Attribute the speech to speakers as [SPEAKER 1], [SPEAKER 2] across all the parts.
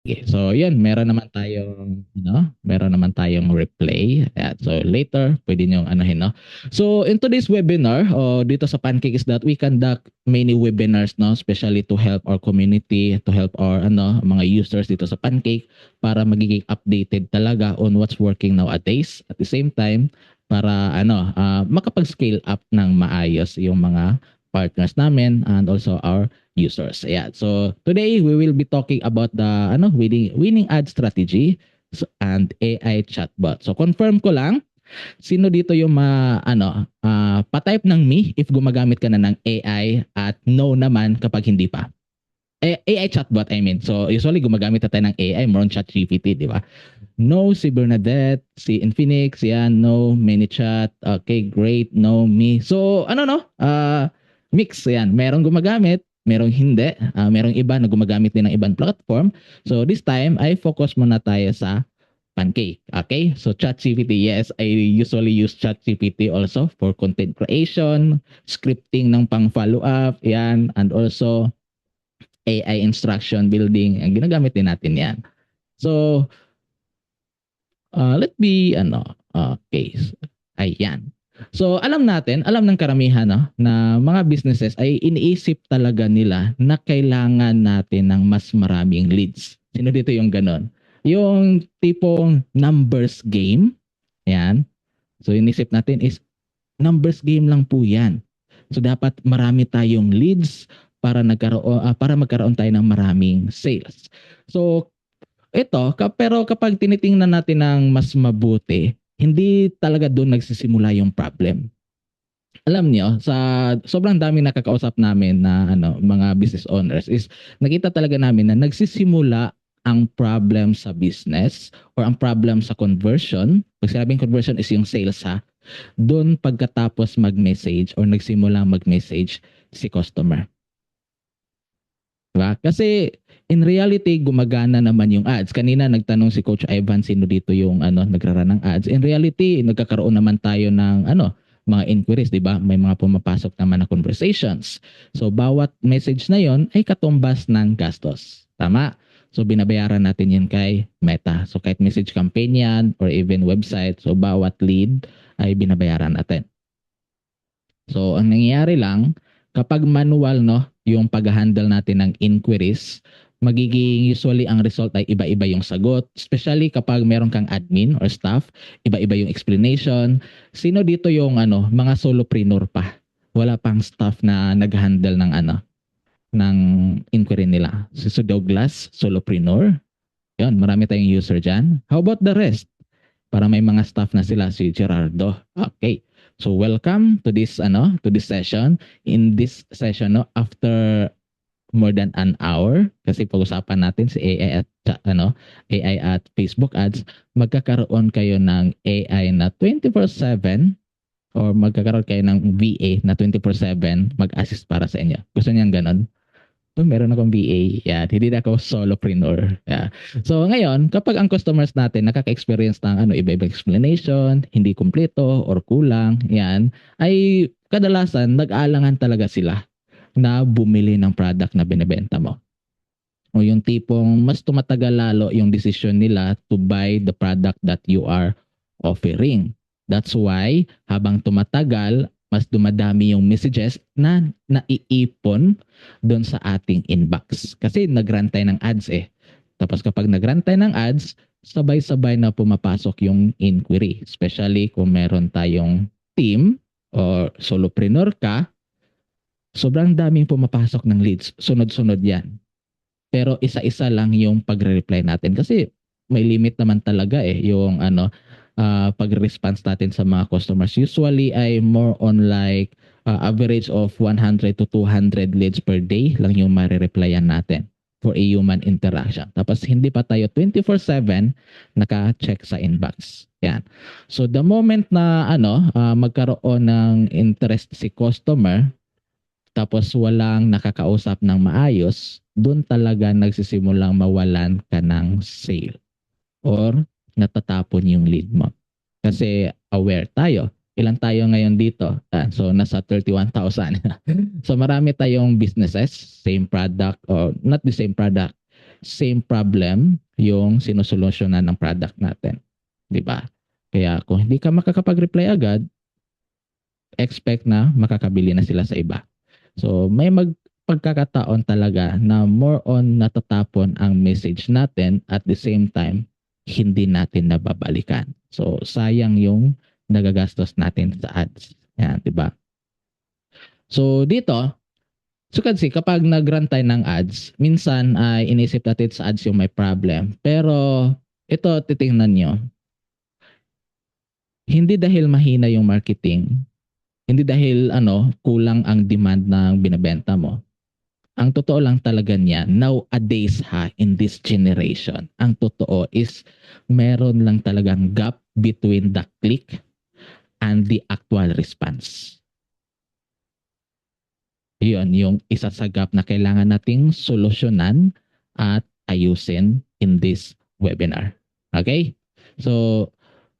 [SPEAKER 1] Okay, so yun, meron naman tayong replay. Ayan, so later, pwede nyo anuhin, no? So in today's webinar, dito sa Pancake is that we conduct many webinars, no? Especially to help our community, to help our mga users dito sa Pancake para magiging updated talaga on what's working nowadays. At the same time, para makapag-scale up ng maayos yung mga partners namin and also our users. Yeah. So today we will be talking about the winning ad strategy and AI chatbot. So confirm ko lang sino dito yung pa-type ng me if gumagamit ka na ng AI at no naman kapag hindi pa. AI chatbot, I mean. So usually gumagamit na tayo ng AI more on ChatGPT, di ba? No si Bernadette, si Infinix, yan, no ManyChat. Okay, great. No me. So ano no? Mix yan. Merong gumagamit, merong hindi. Merong iba na gumagamit din ng ibang platform. So this time I focus muna tayo sa Pancake. Okay? So ChatGPT, yes, I usually use ChatGPT also for content creation, scripting ng pang follow up, yan, and also AI instruction building. Ang ginagamit din natin yan. So let me okay. Ayan. So alam ng karamihan no, na mga businesses ay iniisip talaga nila na kailangan natin ng mas maraming leads. Sino dito yung ganon? Yung tipong numbers game. Ayan. So inisip natin is numbers game lang po yan. So dapat marami tayong leads para magkaroon tayo ng maraming sales. So pero kapag tinitingnan natin ng mas mabuti, hindi talaga doon nagsisimula yung problem. Alam niyo, sa sobrang daming nakakausap namin na mga business owners is nakita talaga namin na nagsisimula ang problem sa business or ang problem sa conversion. Pag sinabing conversion is yung sales ha, doon pagkatapos mag-message or nagsimula mag-message si customer. Diba? Kasi in reality, gumagana naman yung ads. Kanina nagtanong si Coach Ivan sino dito yung nagrarun ng ads. In reality, nagkakaroon naman tayo ng mga inquiries, 'di ba? May mga pumapasok naman na conversations. So bawat message na 'yon ay katumbas ng gastos. Tama? So binabayaran natin 'yan kay Meta. So kahit message campaign 'yan or even website, so bawat lead ay binabayaran natin. So ang nangyayari lang kapag manual no, yung pag-handle natin ng inquiries, magiging usually ang result ay iba-iba yung sagot, especially kapag meron kang admin or staff, iba-iba yung explanation. Sino dito yung mga solopreneur pa? Wala pang staff na nag-handle ng ng inquiry nila. Si Douglas, solopreneur. Yun, marami tayong user dyan. How about the rest? Para may mga staff na sila si Gerardo. Okay. So welcome to this session. In this session no, after more than an hour kasi pag-usapan natin si AI at AI at Facebook ads, magkakaroon kayo ng AI na 24/7 or magkakaroon kayo ng VA na 24/7 mag-assist para sa inyo. Gusto niyo ganon? Meron akong VA. Yeah, hindi na ako solopreneur. Yeah. So ngayon, kapag ang customers natin nakaka-experience ng iba-ibang explanation, hindi kumpleto or kulang, yan, ay kadalasan nag-aalangan talaga sila na bumili ng product na binebenta mo. O yung tipong mas tumatagal lalo yung decision nila to buy the product that you are offering. That's why habang tumatagal, mas dumadami yung messages na naiipon doon sa ating inbox. Kasi nag-run tayo ng ads eh. Tapos kapag nag-run tayo ng ads, sabay-sabay na pumapasok yung inquiry. Especially kung meron tayong team or solopreneur ka, sobrang daming pumapasok ng leads. Sunod-sunod yan. Pero isa-isa lang yung pagre-reply natin kasi may limit naman talaga eh yung pag-response natin sa mga customers. Usually ay more on like average of 100 to 200 leads per day lang yung mare-replyan natin for a human interaction. Tapos hindi pa tayo 24/7 naka-check sa inbox. Yan. So the moment na magkaroon ng interest si customer tapos walang nakakausap ng maayos, doon talaga nagsisimulang mawalan ka ng sale or natatapon yung lead mo. Kasi aware tayo. Ilan tayo ngayon dito? So nasa 31,000. So marami tayong businesses, same product or not the same product. same problem yung sinusolusyonan ng product natin. Di ba? Kaya kung hindi ka makakapag-reply agad, expect na makakabili na sila sa iba. So may pagkakataon talaga na more on natatapon ang message natin at the same time hindi natin nababalikan. So sayang yung nagagastos natin sa ads. Yan, 'di ba? So dito, so kasi kapag nag-run tayo ng ads, minsan ay inisip natin sa ads yung may problem. Pero ito titingnan nyo, hindi dahil mahina yung marketing, hindi dahil kulang ang demand ng binebenta mo. Ang totoo lang talaga niya, nowadays in this generation, ang totoo is meron lang talagang gap between the click and the actual response. Yun, yung isa sa gap na kailangan nating solusyonan at ayusin in this webinar. Okay? So,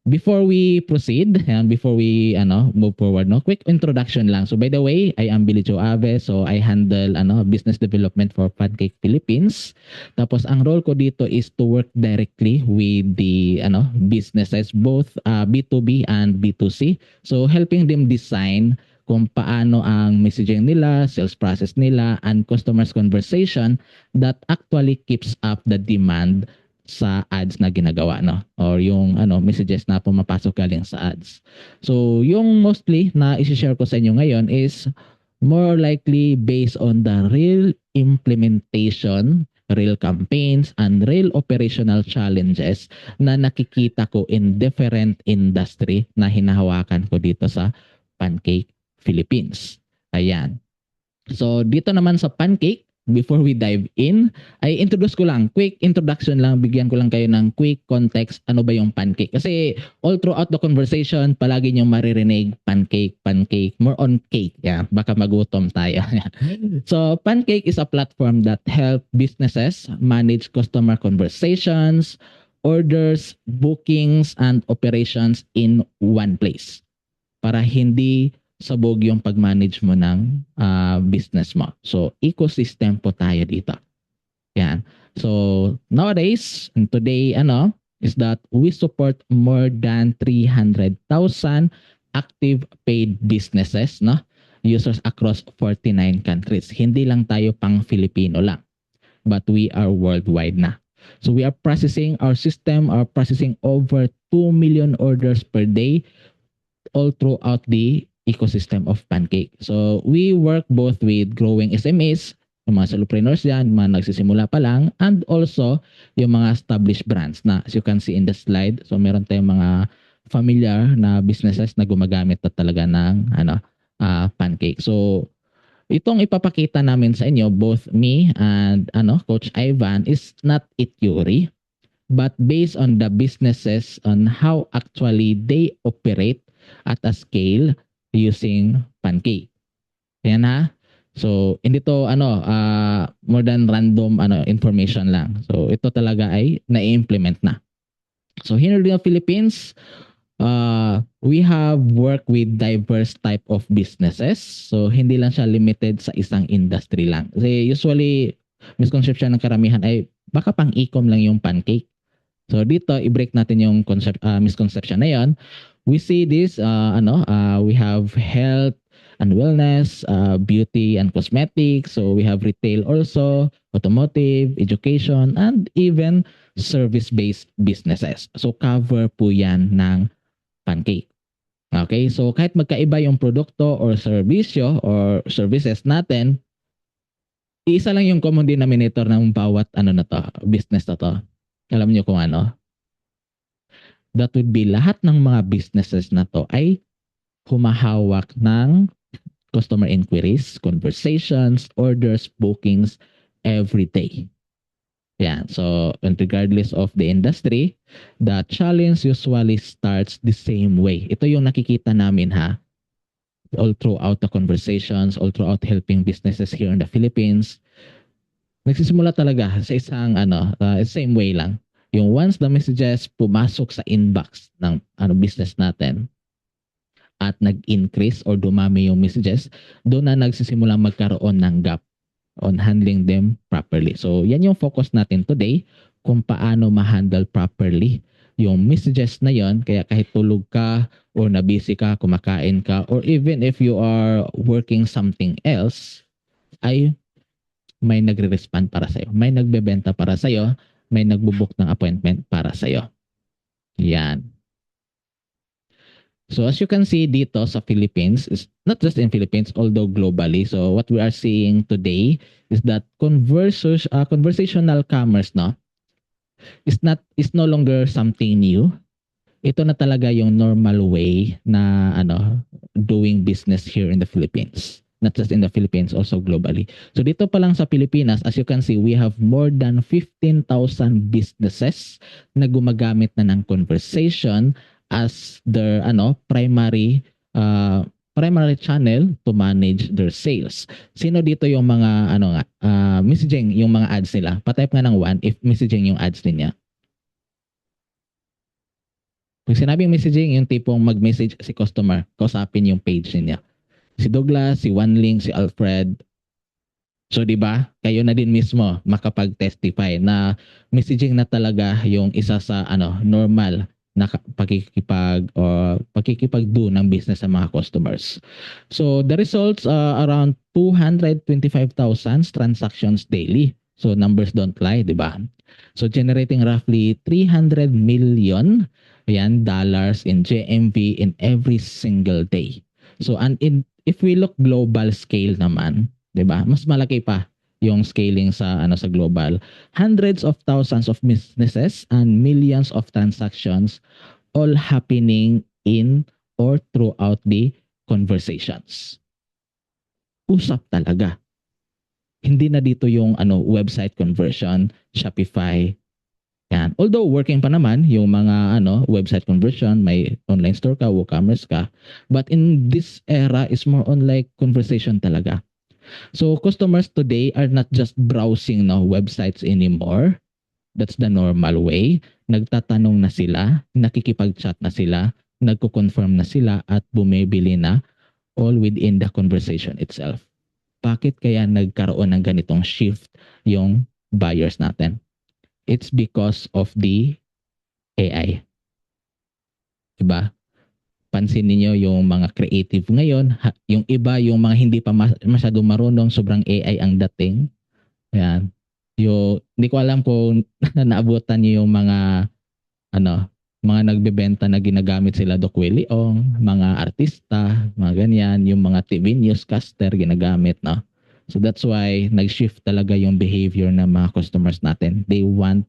[SPEAKER 1] before we proceed and before we move forward, quick introduction lang. So by the way, I am Billy Joe Ave. So I handle business development for Pancake Philippines. Tapos ang role ko dito is to work directly with the businesses, both B2B and B2C. So helping them design kung paano ang messaging nila, sales process nila, and customers conversation that actually keeps up the demand sa ads na ginagawa or yung messages na pumapasok galing sa ads. So yung mostly na i-share ko sa inyo ngayon is more likely based on the real implementation, real campaigns, and real operational challenges na nakikita ko in different industry na hinahawakan ko dito sa Pancake Philippines. Ayan. So dito naman sa Pancake, before we dive in, ay introduce ko lang, quick introduction lang, bigyan ko lang kayo ng quick context, ano ba yung Pancake. Kasi all throughout the conversation, palagi nyo maririnig, pancake, more on cake. Yeah, baka magutom tayo. So Pancake is a platform that help businesses manage customer conversations, orders, bookings, and operations in one place. Para hindi sabog yung pag-manage mo ng business mo. So, ecosystem po tayo dito. Yan. So, nowadays, and today, is that we support more than 300,000 active paid businesses, users across 49 countries. Hindi lang tayo pang Filipino lang, but we are worldwide na. So, we are processing, our system are processing over 2 million orders per day all throughout the ecosystem of Pancake. So we work both with growing SMEs, yung mga solopreneurs yan, mga nagsisimula pa lang, and also yung mga established brands na as you can see in the slide. So meron tayong mga familiar na businesses na gumagamit na talaga ng Pancake. So itong ipapakita namin sa inyo, both me and Coach Ivan, is not a theory, but based on the businesses on how actually they operate at a scale using Pancake. Yan ha. So, hindi to more than random information lang. So, ito talaga ay na-implement na. So, here in the Philippines, we have worked with diverse type of businesses. So, hindi lang siya limited sa isang industry lang. Kasi usually, misconception ng karamihan ay baka pang e-com lang yung Pancake. So, dito, i-break natin yung misconception na yan. We see this, we have health and wellness, beauty and cosmetics. So we have retail also, automotive, education, and even service-based businesses. So cover po yan ng Pancake. Okay, so kahit magkaiba yung produkto or serbisyo or services natin, isa lang yung common denominator ng bawat business na to. Alam niyo kung ano? That would be lahat ng mga businesses na to ay humahawak ng customer inquiries, conversations, orders, bookings every day. Yeah, so and regardless of the industry, the challenge usually starts the same way. Ito yung nakikita namin all throughout the conversations, all throughout helping businesses here in the Philippines. Nagsisimula talaga sa isang same way lang. Yung once the messages pumasok sa inbox ng business natin at nag-increase or dumami yung messages, doon na nagsisimula magkaroon ng gap on handling them properly. So yan yung focus natin today, kung paano ma-handle properly yung messages na yon. Kaya kahit tulog ka or na busy ka, kumakain ka, or even if you are working something else, ay may nagre-respond para sa'yo, may nagbebenta para sa'yo, may nagbubook ng appointment para sa'yo. Yan. So as you can see dito sa Philippines, is not just in Philippines, although globally. So what we are seeing today is that conversational commerce, no, is no longer something new. Ito na talaga yung normal way na doing business here in the Philippines. Not just in the Philippines, also globally. So dito pa lang sa Pilipinas, as you can see, we have more than 15,000 businesses na gumagamit na ng conversation as their primary channel to manage their sales. Sino dito yung mga messaging, yung mga ads nila? Pa-type nga ng 1 if messaging yung ads niya. Pag sinabing messaging, yung tipong mag-message si customer, kausapin yung page niya. Si Douglas, si Wanling, si Alfred. So, di ba? Kayo na din mismo makapag-testify na messaging na talaga yung isa sa normal na pakikipag-do ng business sa mga customers. So, the results are around 225,000 transactions daily. So, numbers don't lie, di ba? So, generating roughly 300 million dollars in GMV in every single day. So, if we look global scale naman, 'di ba? Mas malaki pa yung scaling sa sa global. Hundreds of thousands of businesses and millions of transactions all happening in or throughout the conversations. Usap talaga. Hindi na dito yung website conversion, Shopify. Yan. Although working pa naman yung mga website conversion, may online store ka, WooCommerce ka. But in this era is more on like conversation talaga. So customers today are not just browsing websites anymore. That's the normal way. Nagtatanong na sila, nakikipag-chat na sila, nagko-confirm na sila at bumibili na, all within the conversation itself. Bakit kaya nagkaroon ng ganitong shift yung buyers natin? It's because of the AI. Diba? Pansin niyo yung mga creative ngayon, yung iba, yung mga hindi pa masyadong marunong, sobrang AI ang dating. Ayan. Hindi ko alam kung naabutan niyo yung mga mga nagbebenta na ginagamit sila Doc Willie Ong, mga artista, mga ganyan, yung mga TV newscaster ginagamit, no? So that's why nag-shift talaga yung behavior ng mga customers natin. They want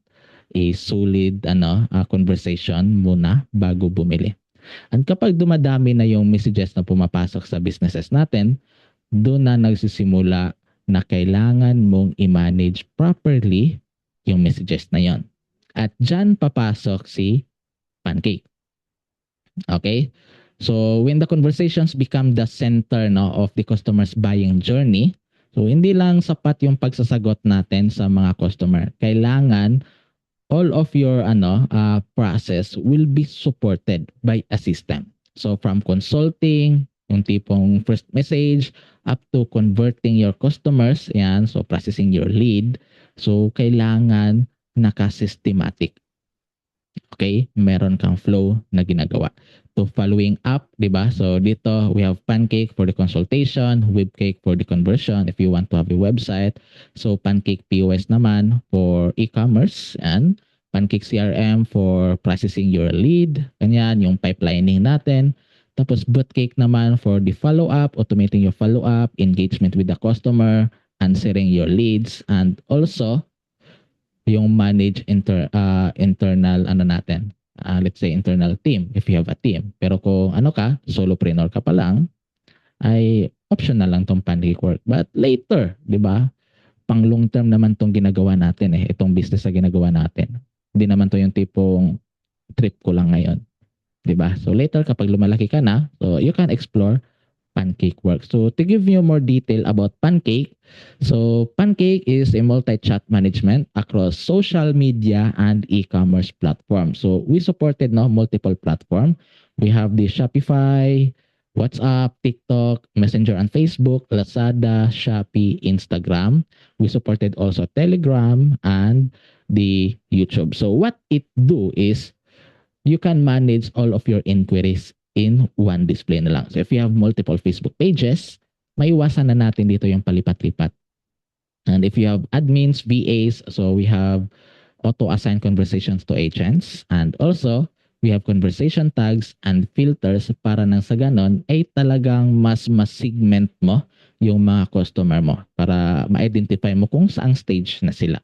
[SPEAKER 1] a solid conversation muna bago bumili. At kapag dumadami na yung messages na pumapasok sa businesses natin, doon na nagsisimula na kailangan mong i-manage properly yung messages na yon. At dyan papasok si Pancake. Okay? So when the conversations become the center of the customer's buying journey, so hindi lang sapat yung pagsasagot natin sa mga customer. Kailangan all of your process will be supported by a system. So from consulting, yung tipong first message, up to converting your customers, yan, so processing your lead. So kailangan naka-systematic. Okay? Meron kang flow na ginagawa. To following up, di ba? So dito, we have Pancake for the consultation, Webcake for the conversion if you want to have a website. So Pancake POS naman for e-commerce and Pancake CRM for processing your lead. Ganyan, yung pipelining natin. Tapos Bootcake naman for the follow-up, automating your follow-up, engagement with the customer, answering your leads, and also yung manage internal natin. Let's say internal team if you have a team. Pero kung solopreneur ka pa lang, ay optional lang tong Pancake work. But later, di ba? Pang long term naman tong ginagawa natin itong business na ginagawa natin. Hindi naman to yung tipong trip ko lang ngayon. Di ba? So later kapag lumalaki ka na, so you can explore Pancake work. So to give you more detail about Pancake, so Pancake is a multi-chat management across social media and e-commerce platform. So we supported multiple platform. We have the Shopify, WhatsApp, TikTok, Messenger on Facebook, Lazada, Shopee, Instagram. We supported also Telegram and the YouTube. So what it do is you can manage all of your inquiries in one display na lang. So if you have multiple Facebook pages, maiwasan na natin dito yung palipat-lipat. And if you have admins, VAs, so we have auto-assign conversations to agents. And also, we have conversation tags and filters para nang sa ganon ay talagang mas segment mo yung mga customer mo para ma-identify mo kung saang stage na sila.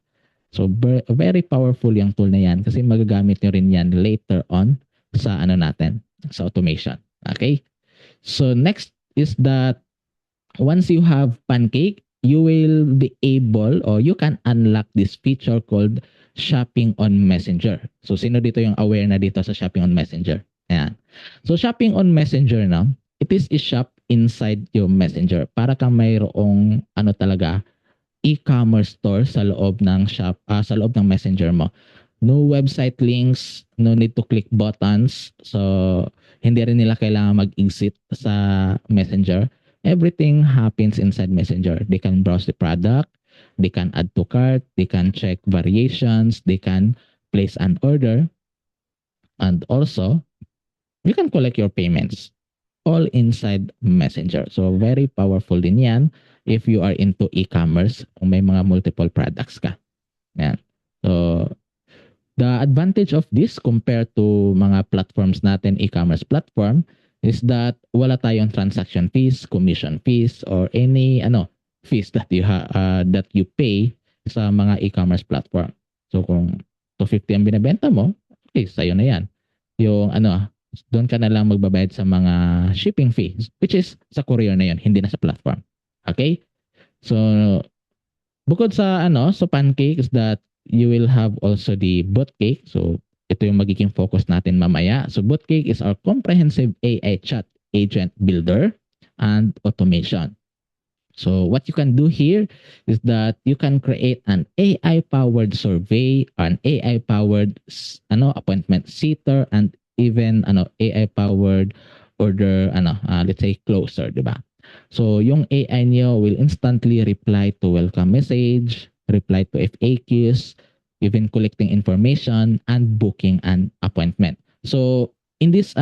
[SPEAKER 1] So very powerful yung tool na yan kasi magagamit nyo rin yan later on sa ano natin, sa automation. Okay? So next is that once you have Pancake, you will be able or you can unlock this feature called Shopping on Messenger. So sino dito yung aware na dito sa Shopping on Messenger? Ayan. So Shopping on Messenger na, it is a shop inside your Messenger. Para kang mayroong ano talaga, e-commerce store sa loob ng shop, sa loob ng Messenger mo. No website links, no need to click buttons. So hindi rin nila kailangan mag-exit sa Messenger. Everything happens inside Messenger. They can browse the product, they can add to cart, they can check variations, they can place an order, and also you can collect your payments all inside Messenger. So very powerful din yan if you are into e-commerce kung may mga multiple products ka. Yan. So the advantage of this compared to mga platforms natin, e-commerce platform, is that wala tayong transaction fees, commission fees, or any fees that you pay sa mga e-commerce platform. So kung 250 ang binebenta mo, okay, sa'yo na yan. Yung doon ka na lang magbabayad sa mga shipping fees, which is sa courier na yan, hindi na sa platform. Okay? So bukod sa sa Pancake is that you will have also the Bootcake. So ito yung magiging focus natin mamaya. So Bootcake is our comprehensive AI chat agent builder and automation. So what you can do here is that you can create an AI-powered survey, an AI-powered appointment setter, and even AI-powered order let's say closer, di ba? So yung AI niyo will instantly reply to welcome message, reply to FAQs, even collecting information and booking an appointment. So in this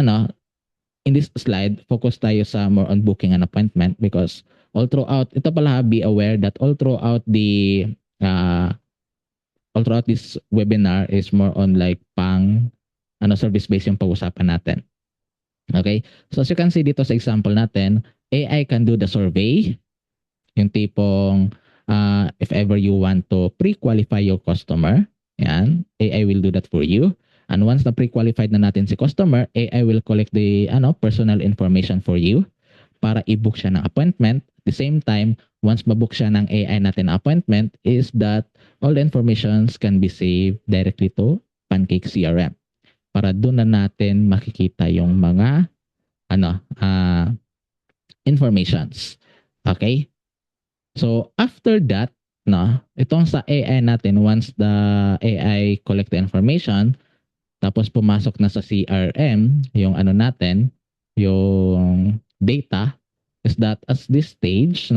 [SPEAKER 1] slide, focus tayo sa more on booking an appointment because all throughout ito pala, be aware that all throughout this webinar is more on like service based yung pag-usapan natin. Okay? So as you can see dito sa example natin, AI can do the survey, yung tipong if ever you want to pre-qualify your customer, yan, AI will do that for you. And once na pre-qualified na natin si customer, AI will collect the personal information for you para i-book siya ng appointment. At the same time, once ma-book siya ng AI natin appointment, is that all the informations can be saved directly to Pancake CRM. Para doon na natin makikita yung mga informations. Okay? So after that, itong sa AI natin, once the AI collect the information, tapos pumasok na sa CRM, yung natin, yung data, is that at this stage,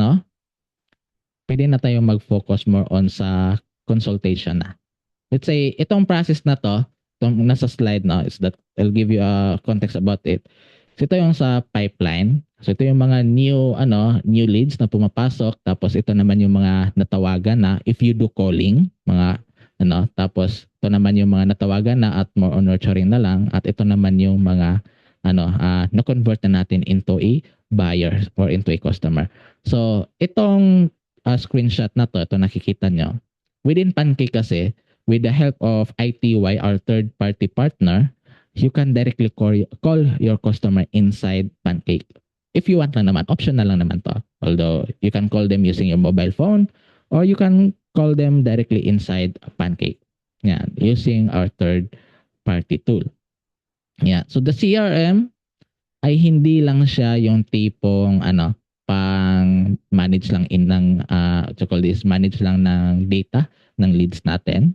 [SPEAKER 1] pwede na tayong mag-focus more on sa consultation na. Let's say, itong process na to, itong nasa slide is that I'll give you a context about it. So ito yung sa pipeline. So ito yung mga new leads na pumapasok, tapos ito naman yung mga natawagan na if you do calling, mga tapos ito naman yung mga natawagan na at more on nurturing na lang, at ito naman yung mga na-convert na natin into a buyer or into a customer. So itong screenshot na to, ito nakikita nyo. Within Pancake kasi, with the help of ITY, our third-party partner, you can directly call your customer inside Pancake. If you want lang naman, optional lang naman to. Although, you can call them using your mobile phone or you can call them directly inside Pancake. Yan, using our third-party tool. Yeah. So, the CRM ay hindi lang siya yung tipong pang manage lang manage lang ng data ng leads natin.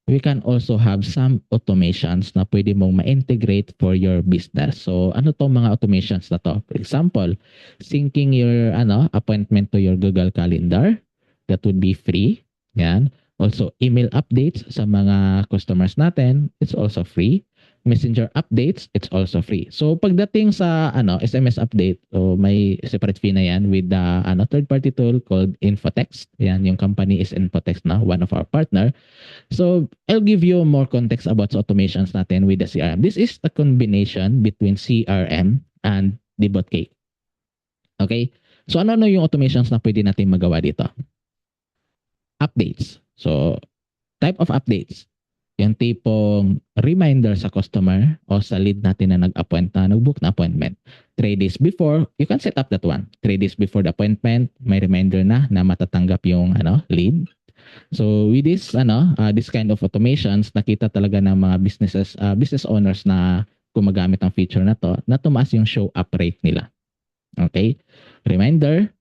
[SPEAKER 1] we can also have some automations na pwede mong ma-integrate for your business. So, ano tong mga automations na to? For example, syncing your appointment to your Google Calendar. That would be free. Yan. Also, email updates sa mga customers natin, it's also free. Messenger updates, it's also free. So, pagdating sa SMS update, so may separate fee na yan with the third-party tool called Infotext. Yan, yung company is Infotext na, one of our partner. So, I'll give you more context about sa automations natin with the CRM. This is a combination between CRM and Debot Cake. Okay? So, ano yung automations na pwede natin magawa dito? Updates. So, type of updates. Yung tipong reminder sa customer o sa lead natin na nag-appoint na, nag-book na appointment. 3 days before, you can set up that one. 3 days before the appointment, may reminder na matatanggap yung lead. So with this this kind of automations, nakita talaga ng mga business owners na gumagamit ng feature na to, na tumaas yung show up rate nila. Okay? Reminder,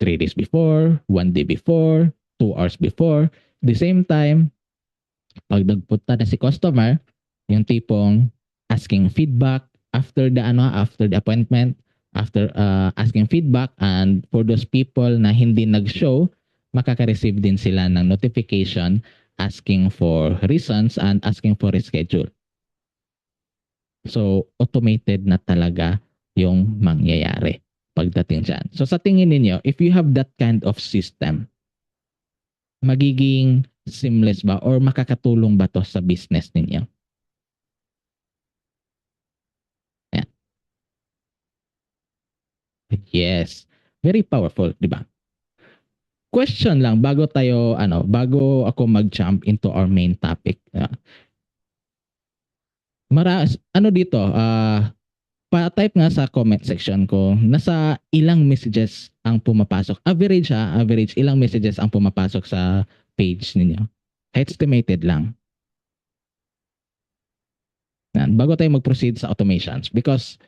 [SPEAKER 1] 3 days before, 1 day before, 2 hours before. The same time, pag nagpunta na si customer, yung tipong asking feedback after the appointment, after asking feedback, and for those people na hindi nag-show, makaka-receive din sila ng notification asking for reasons and asking for reschedule. So, automated na talaga yung mangyayari pagdating dyan. So, sa tingin ninyo, if you have that kind of system, magiging seamless ba or makakatulong ba to sa business ninyo? Ayan. Yes. Very powerful, di ba? Question lang bago ako mag-jump into our main topic. Dito, pa-type nga sa comment section ko, nasa ilang messages ang pumapasok. Average ilang messages ang pumapasok sa page ninyo. Estimated lang. Yan, bago tayo mag-proceed sa automations. Because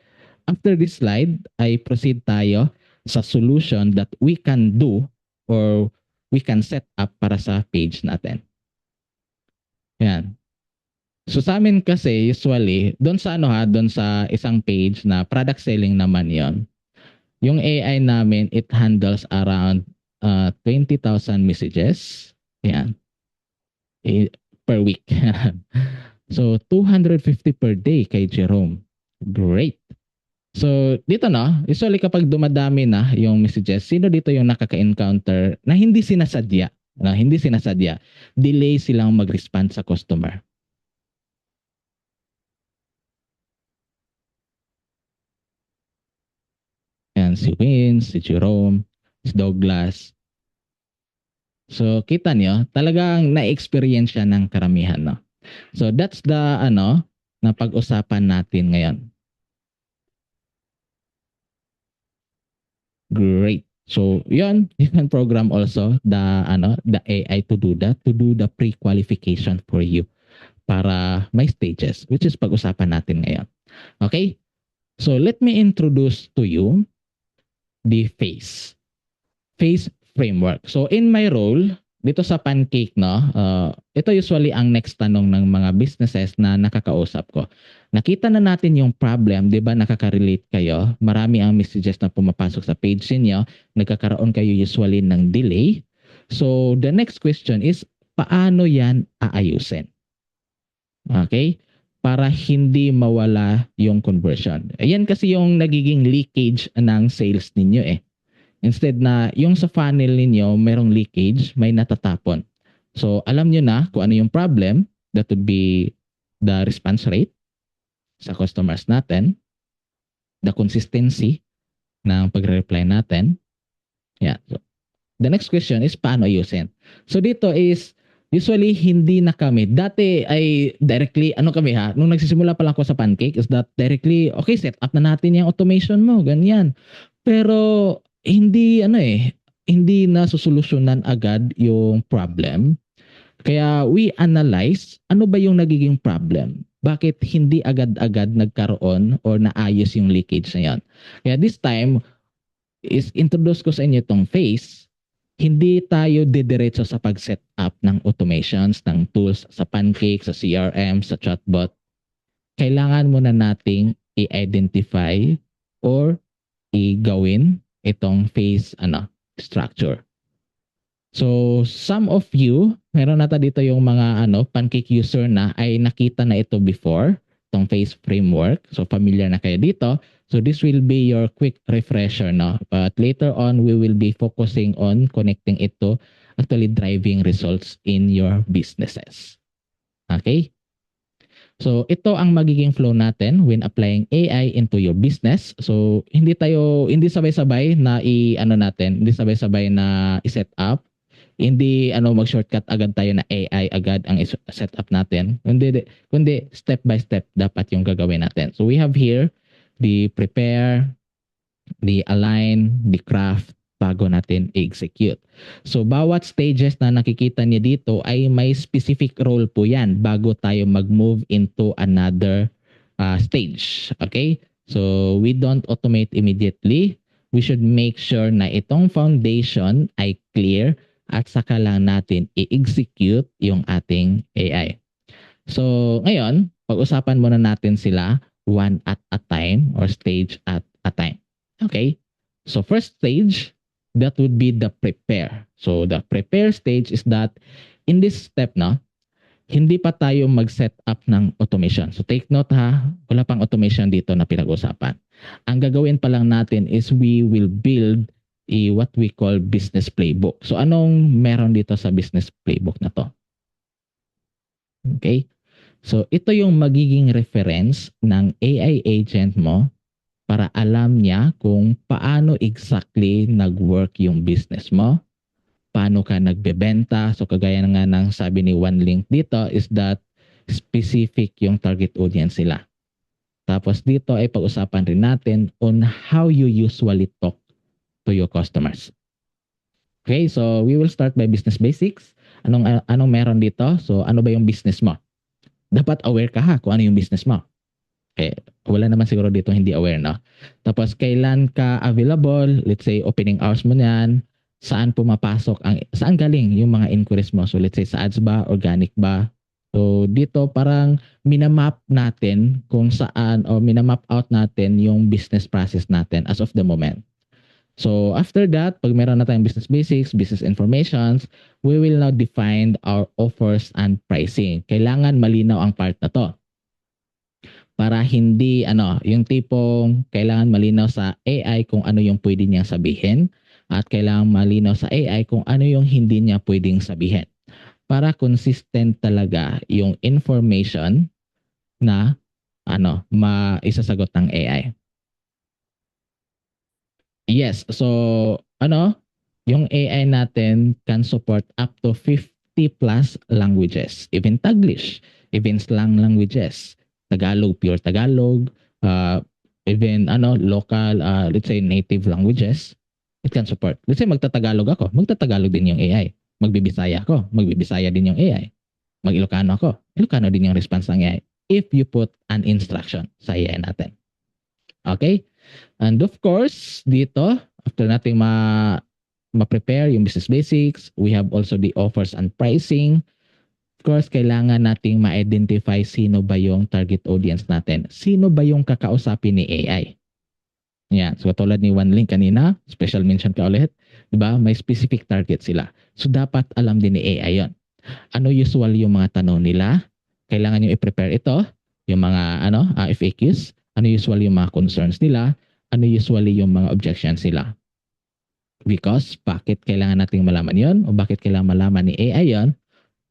[SPEAKER 1] after this slide, ay proceed tayo sa solution that we can do or we can set up para sa page natin. Yan. So sa amin kasi usually, doon sa isang page na product selling naman 'yon. Yung AI namin, it handles around 20,000 messages. Yan. Per week. So 250 per day kay Jerome. Great. So dito usually kapag dumadami na yung messages, sino dito yung nakaka-encounter na hindi sinasadya? Delay silang mag-respond sa customer. Yan, si Vince, si Jerome, si Douglas. So, kita niyo, talagang na-experience siya ng karamihan, no? So, that's the, na pag-usapan natin ngayon. Great. So, yun, you can program also the AI to do that, to do the pre-qualification for you para may stages, which is pag-usapan natin ngayon. Okay? So, let me introduce to you the phase framework. So in my role dito sa Pancake ito usually ang next tanong ng mga businesses na nakakausap ko. Nakita na natin yung problem, 'di ba? Nakaka-relate kayo. Marami ang messages na pumapasok sa page niyo, nagkakaroon kayo usually ng delay. So the next question is paano 'yan aayusin? Okay? Para hindi mawala yung conversion. Ayan kasi yung nagiging leakage ng sales ninyo eh. Instead na yung sa funnel ninyo merong leakage, may natatapon. So alam nyo na kung ano yung problem, that would be the response rate sa customers natin, the consistency ng pagre-reply natin. Yeah. So, the next question is paano ayusin? So dito is usually hindi na kami. Dati ay directly, nung nagsisimula pa lang ako sa Pancake, is that directly, okay, set up na natin yung automation mo, ganyan. Pero, hindi na susolusyonan agad yung problem. Kaya we analyze, ano ba yung nagiging problem? Bakit hindi agad-agad nagkaroon or naayos yung leakage na yan? Kaya this time, is introduce ko sa inyo itong phase. hindi tayo didiretso sa pag-set up ng automations, ng tools sa Pancake, sa CRM, sa chatbot. Kailangan muna nating i-identify or i-gawin itong phase structure. So, some of you, meron nata dito yung mga Pancake user na ay nakita na ito before, itong phase framework. So, familiar na kayo dito. So, this will be your quick refresher, no? But later on, we will be focusing on connecting it to actually driving results in your businesses. Okay? So, ito ang magiging flow natin when applying AI into your business. So, hindi sabay-sabay na hindi sabay-sabay na i-set up. Hindi mag-shortcut agad tayo na AI agad ang set up natin. Kundi step by step dapat yung gagawin natin. So, we have here the prepare, the align, the craft, bago natin i-execute. So, bawat stages na nakikita niyo dito ay may specific role po yan bago tayo mag-move into another stage. Okay? So, we don't automate immediately. We should make sure na itong foundation ay clear at saka lang natin i-execute yung ating AI. So, ngayon, pag-usapan muna natin sila one at a time or stage at a time. Okay? So, first stage, that would be the prepare. So, the prepare stage is that in this step, hindi pa tayo mag-set up ng automation. So, take note ha, wala pang automation dito na pinag-usapan. Ang gagawin pa lang natin is we will build what we call business playbook. So, anong meron dito sa business playbook na to? Okay? So, ito yung magiging reference ng AI agent mo para alam niya kung paano exactly nag-work yung business mo, paano ka nagbebenta. So, kagaya nga ng sabi ni OneLink dito is that specific yung target audience nila. Tapos dito ay pag-usapan rin natin on how you usually talk to your customers. Okay, so we will start by business basics. Anong meron dito? So, ano ba yung business mo? Dapat aware ka ha kung ano yung business mo. Okay, wala naman siguro dito hindi aware, no? Tapos, kailan ka available? Let's say, opening hours mo yan. Saan saan galing yung mga inquiries mo? So, let's say, sa ads ba? Organic ba? So, dito parang minamap natin kung saan o minamap out natin yung business process natin as of the moment. So, after that, pag meron na tayong business basics, business informations, we will now define our offers and pricing. Kailangan malinaw ang part na to. Para hindi yung tipong kailangan malinaw sa AI kung ano yung pwede niyang sabihin at kailangan malinaw sa AI kung ano yung hindi niya pwedeng sabihin. Para consistent talaga yung information na maisasagot ng AI. Yes, so yung AI natin can support up to 50 plus languages, even Taglish, even slang languages. Tagalog, pure Tagalog, even local, let's say native languages, it can support. Let's say magtatagalog ako, magtatagalog din yung AI. Magbibisaya ako, magbibisaya din yung AI. Mag-Ilocano ako, Ilocano din yung response ng AI. If you put an instruction sa AI natin. Okay? And of course, dito, after nating ma-prepare yung business basics, we have also the offers and pricing. Of course, kailangan nating ma-identify sino ba yung target audience natin. Sino ba yung kakausapin ni AI? Yan. So, tulad ni OneLink kanina, special mention ka ulit, diba? May specific target sila. So, dapat alam din ni AI yon. Ano usual yung mga tanong nila? Kailangan nyo i-prepare ito, yung mga FAQs. Ano usual yung mga concerns nila? Ano usually yung mga objections nila? Because, bakit kailangan nating malaman yon? O bakit kailangan malaman ni AI yon?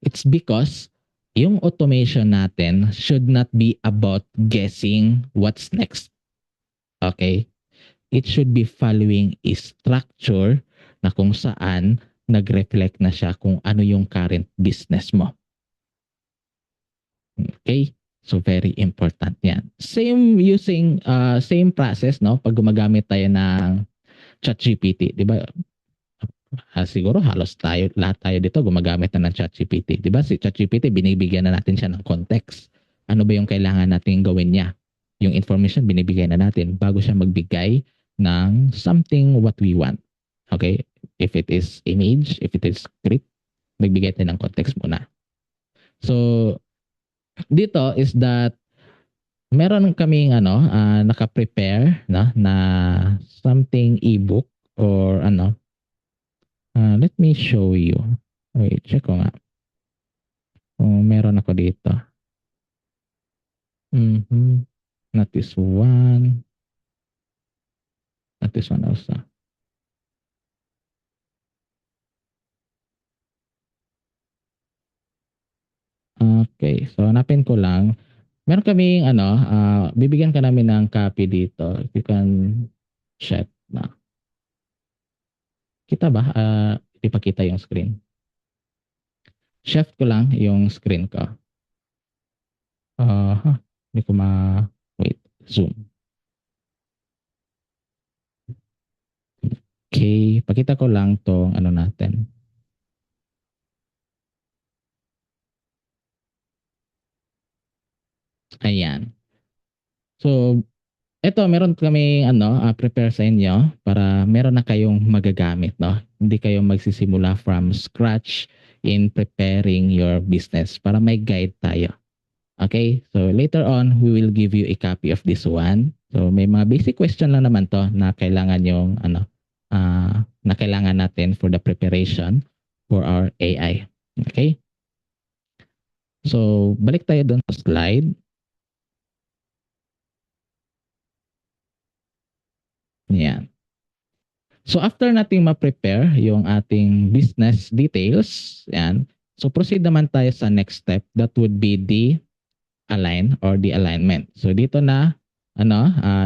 [SPEAKER 1] It's because yung automation natin should not be about guessing what's next. Okay? It should be following a structure na kung saan nag-reflect na siya kung ano yung current business mo. Okay? So, very important yan. Same process, no? Pag gumagamit tayo ng ChatGPT, di ba? Siguro lahat tayo dito gumagamit na ng ChatGPT. Di ba? Si ChatGPT, binibigyan na natin siya ng context. Ano ba yung kailangan natin gawin niya? Yung information, binibigay na natin bago siya magbigay ng something what we want. Okay? if it is image, if it is script, magbigay tayo ng context muna. So, dito is that meron kaming naka-prepare na something ebook or let me show you. Wait, check ko nga. Meron ako dito. Not this one. Not this one also. Okay, so hanapin ko lang. Meron kaming bibigyan ka namin ng copy dito. If you can check na. Kita ba? Ipakita yung screen. Shift ko lang yung screen ko. Hindi ko wait, zoom. Okay, pakita ko lang tong natin. Ayan. So, ito, meron kami prepare sa inyo para meron na kayong magagamit, no? Hindi kayo magsisimula from scratch in preparing your business para may guide tayo. Okay? So, later on, we will give you a copy of this one. So, may mga basic question lang naman to na kailangan yung na kailangan natin for the preparation for our AI. Okay? So, balik tayo doon sa slide. Yan. So after nating ma-prepare yung ating business details, yan. So proceed naman tayo sa next step. That would be the align or the alignment. So dito na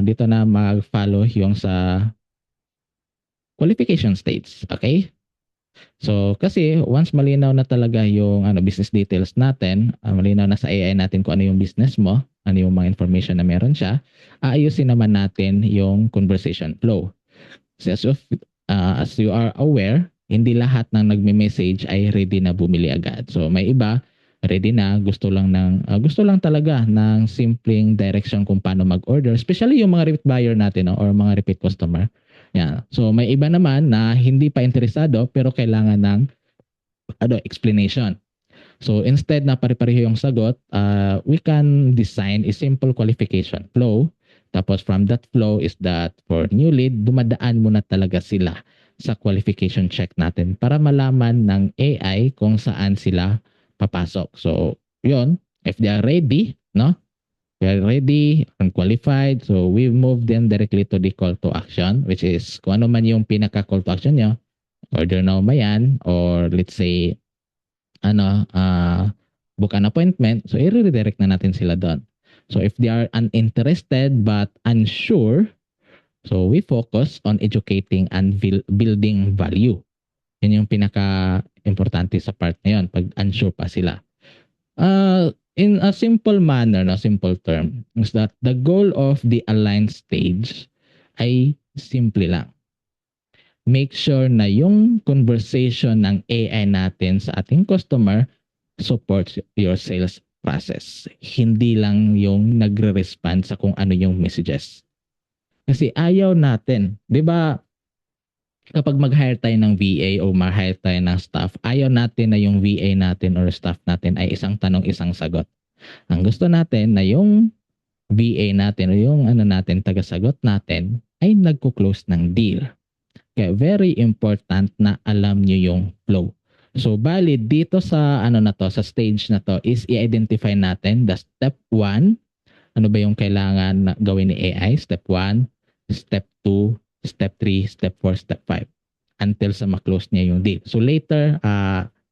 [SPEAKER 1] dito na mag-follow yung sa qualification stage, okay? So kasi once malinaw na talaga yung business details natin, malinaw na sa AI natin kung ano yung business mo, ano yung mga information na meron siya, aayusin naman natin yung conversation flow. So as you are aware, hindi lahat ng nagme-message ay ready na bumili agad. So may iba ready na, gusto lang talaga ng simpleng direction kung paano mag-order, especially yung mga repeat buyer natin or mga repeat customer. Yeah. So may iba naman na hindi pa interesado pero kailangan ng explanation. So instead na pare-pareho yung sagot, we can design a simple qualification flow. Tapos from that flow is that for new lead, dumadaan muna talaga sila sa qualification check natin para malaman ng AI kung saan sila papasok. So yun, if they are ready, no? They are ready and qualified, so we move them directly to the call to action, which is kung ano man yung pinaka call to action nyo, order now ba yan, or let's say book an appointment, so i-redirect na natin sila doon. So if they are uninterested but unsure, so we focus on educating and building value. Yan yung pinaka-importante sa part na yun, pag unsure pa sila. In a simple manner, simple term, is that the goal of the align stage ay simple lang. Make sure na yung conversation ng AI natin sa ating customer supports your sales process. Hindi lang yung nagre-respond sa kung ano yung messages. Kasi ayaw natin, 'di ba? Kapag mag-hire tayo ng VA o mag-hire tayo ng staff, ayaw natin na yung VA natin or staff natin ay isang tanong, isang sagot. Ang gusto natin na yung VA natin o yung natin, taga-sagot natin ay nagko-close ng deal. Kaya very important na alam nyo yung flow. So bali dito sa sa stage na to is i-identify natin the step 1. Ano ba yung kailangan na gawin ni AI? Step 1, step 2, step 3, step 4, step 5 until sa ma-close niya yung deal. So later,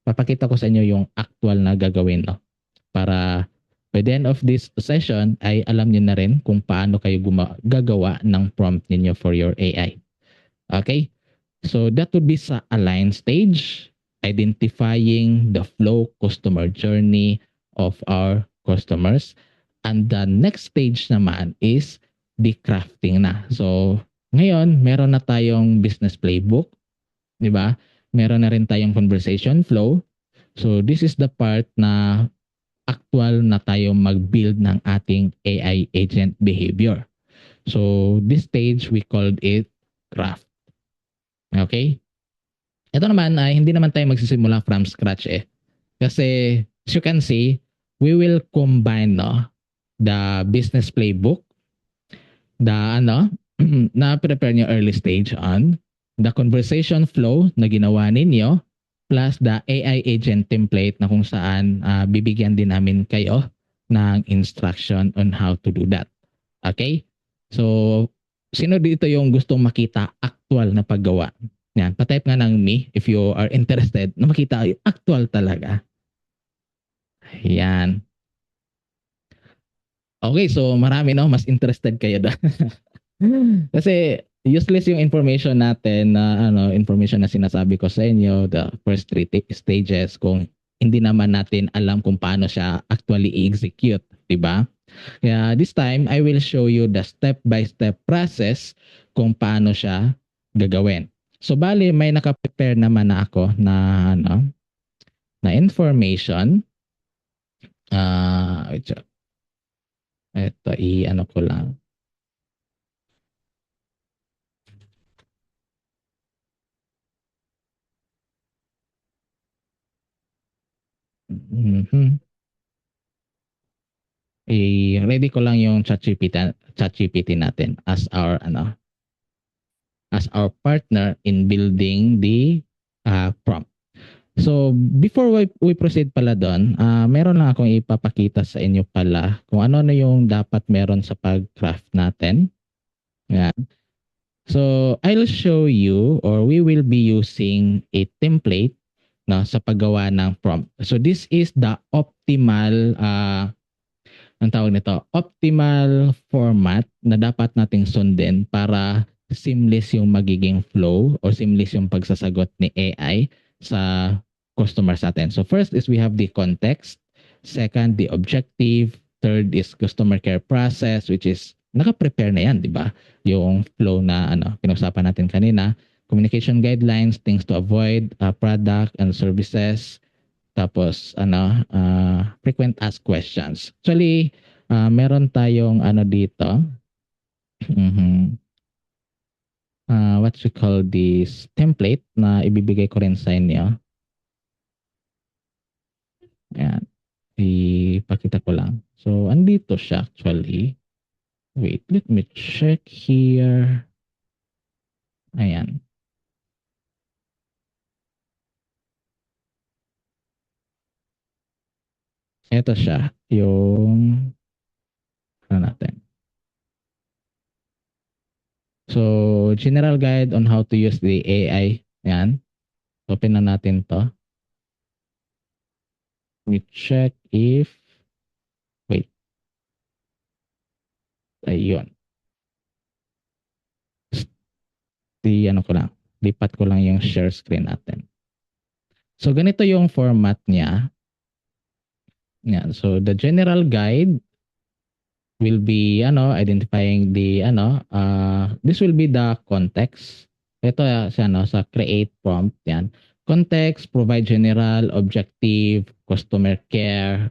[SPEAKER 1] papakita ko sa inyo yung actual na gagawin, no? Para by the end of this session ay alam niyo na rin kung paano kayo gagawa ng prompt niyo for your AI. Okay? So that would be sa align stage, identifying the flow customer journey of our customers. And the next stage naman is the crafting na. So ngayon, meron na tayong business playbook, di ba? Meron na rin tayong conversation flow. So this is the part na actual na tayo mag-build ng ating AI agent behavior. So this stage we called it craft. Okay? Ito naman ay hindi naman tayo magsisimula from scratch eh. Kasi as you can see, we will combine no, the business playbook, the na prepare nyo early stage on, the conversation flow na ginawa ninyo, plus the AI agent template na kung saan bibigyan din namin kayo ng instruction on how to do that. Okay? So, sino dito yung gustong makita actual na paggawa? Yan, patype nga ng me if you are interested na makita yung actual talaga. Yan. Okay, so marami no, mas interested kayo doon. Kasi useless yung information natin na information na sinasabi ko sa inyo, the first three stages kung hindi naman natin alam kung paano siya actually i-execute, 'di ba? Kaya this time I will show you the step-by-step process kung paano siya gagawin. So bali may naka-prepare naman na ako na na information. Ito i-ano ko lang. Mm-hmm. I-ready ko lang yung ChatGPT natin as our as our partner in building the prompt. So before we proceed pala doon, meron lang akong ipapakita sa inyo pala kung ano yung dapat meron sa pag-craft natin. Yan. So I'll show you or we will be using a template no, sa paggawa ng prompt. So this is the optimal ang tawag nito, optimal format na dapat nating sundin para seamless yung magiging flow or seamless yung pagsasagot ni AI sa customers natin. So first is we have the context, second the objective, third is customer care process which is naka-prepare na yan, di ba? Yung flow na pinag-usapan natin kanina, communication guidelines, things to avoid, product and services, tapos frequent asked questions. Actually, meron tayong dito. Mhm. What you call this template na ibibigay ko rin sa inyo. Ayan. Ipakita ko lang. So, andito siya actually. Wait, let me check here. Ayan. Ito siya. Yung natin. So, general guide on how to use the AI. Ayan. Open na natin to. We check if wait. Ayun. Ko lang. Lipat ko lang yung share screen natin. So, ganito yung format niya. Yan. So, the general guide will be, identifying the, this will be the context. Ito sa create prompt. Yan. Context, provide general, objective, customer care,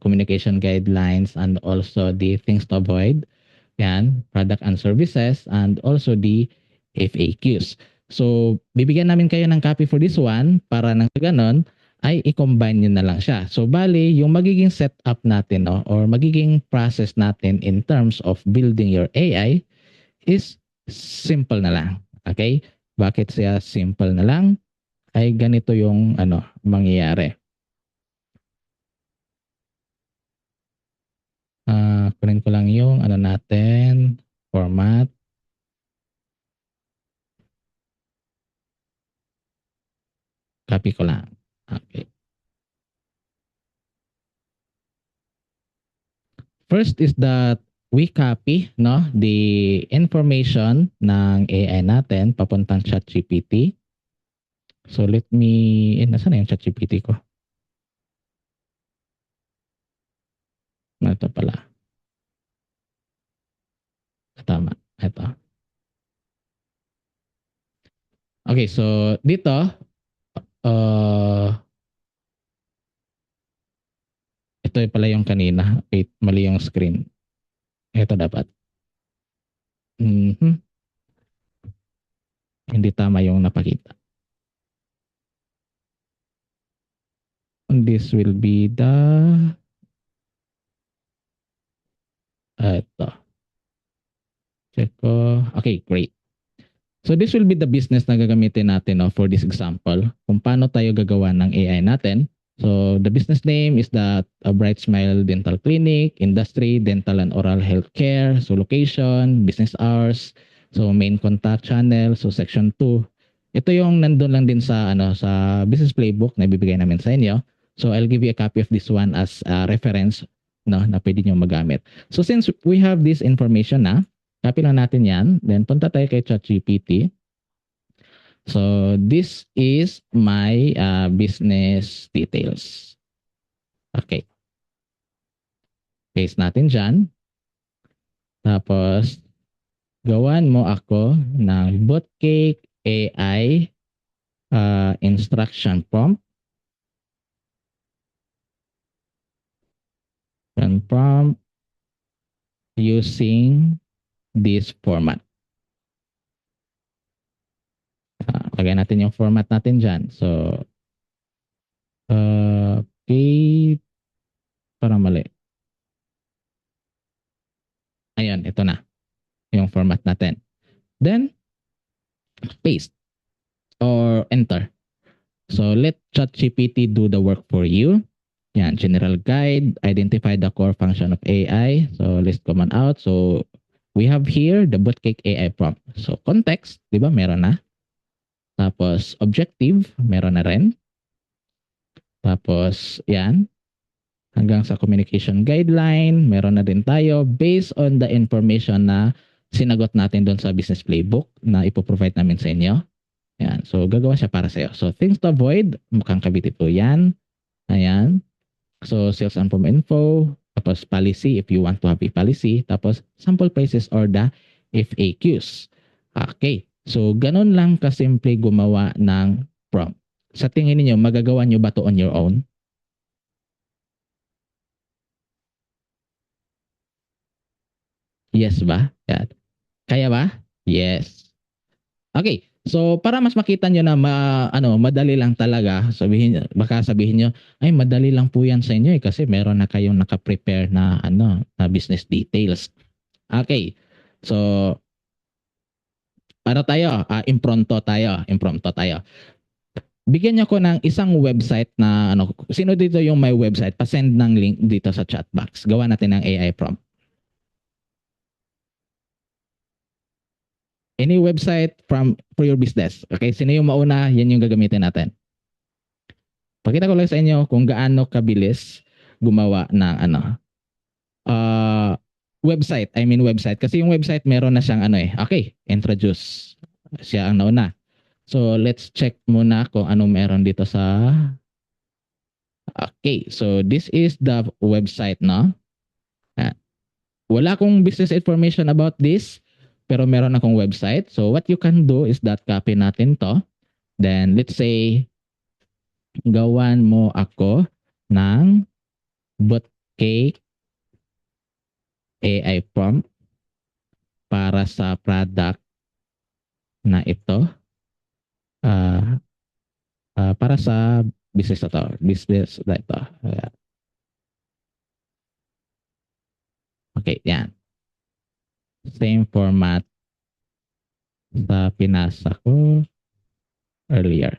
[SPEAKER 1] communication guidelines, and also the things to avoid. Yan, product and services, and also the FAQs. So, bibigyan namin kayo ng copy for this one para nang ganon ay i-combine nyo na lang siya. So, bali, yung magiging setup natin or magiging process natin in terms of building your AI is simple na lang. Okay? Bakit siya simple na lang? Ay ganito yung mangyayari. Kunin ko lang yung natin, format. Copy ko lang. Okay. First is that we copy the information ng AI natin papuntang ChatGPT. So let me, nasaan na yung ChatGPT ko? Ito pala. Tama. Ito. Okay, so dito, ito pala yung kanina. Wait, mali yung screen. Ito dapat. Mm-hmm. Hindi tama yung napakita. This will be the ito. Check ko. Okay, great. So this will be the business na gagamitin natin no, for this example. Kung paano tayo gagawa ng AI natin. So the business name is the Bright Smile Dental Clinic, industry, dental and oral health care. So location, business hours, so main contact channel, so section 2. Ito yung nandun lang din sa business playbook na ibibigay namin sa inyo. So I'll give you a copy of this one as a reference no, na pwede nyo magamit. So since we have this information na, copy lang natin yan. Then punta tayo kay ChatGPT. So this is my business details. Okay. Paste natin dyan. Tapos, gawan mo ako ng Bootcake AI instruction prompt. And prompt using this format. Lagay natin yung format natin dyan. So, okay. Parang mali. Ayun, ito na. Yung format natin. Then, paste or enter. So, let ChatGPT do the work for you. Yan, general guide, identify the core function of AI. So, list command out. So, we have here the Bootcake AI prompt. So, context, di ba? Meron na. Tapos, objective, meron na rin. Tapos, yan. Hanggang sa communication guideline, meron na din tayo based on the information na sinagot natin doon sa business playbook na ipoprovide namin sa inyo. Yan. So, gagawa siya para sa iyo. So, things to avoid, mukhang kabiti po yan. Ayan. So, sales and promo info. Tapos, policy if you want to have a policy. Tapos, sample prices or the FAQs. Okay. So, ganun lang kasimple gumawa ng prompt. Sa tingin niyo magagawa niyo ba to on your own? Yes ba? Yan. Kaya ba? Yes. Okay. So para mas makita nyo na madali lang talaga, baka sabihin nyo, ay madali lang po yan sa inyo kasi meron na kayong naka-prepare na na business details. Okay. So impromptu tayo. Bigyan niyo ko ng isang website na sino dito yung may website, pa-send ng link dito sa chat box. Gawa natin ng AI prompt. Any website for your business. Okay, sino yung mauna, yan yung gagamitin natin. Pakita ko lang sa inyo kung gaano kabilis gumawa ng website. I mean website. Kasi yung website meron na siyang Okay, introduce. Siya ang nauna. So let's check muna kung ano meron dito sa Okay, so this is the website, no? Wala akong business information about this, pero meron akong website. So what you can do is that copy natin to. Then let's say gawan mo ako ng Bootcake AI prompt para sa product na ito. Para sa business na to. Business na ito. Okay, yan. Same format sa pinasa ko earlier.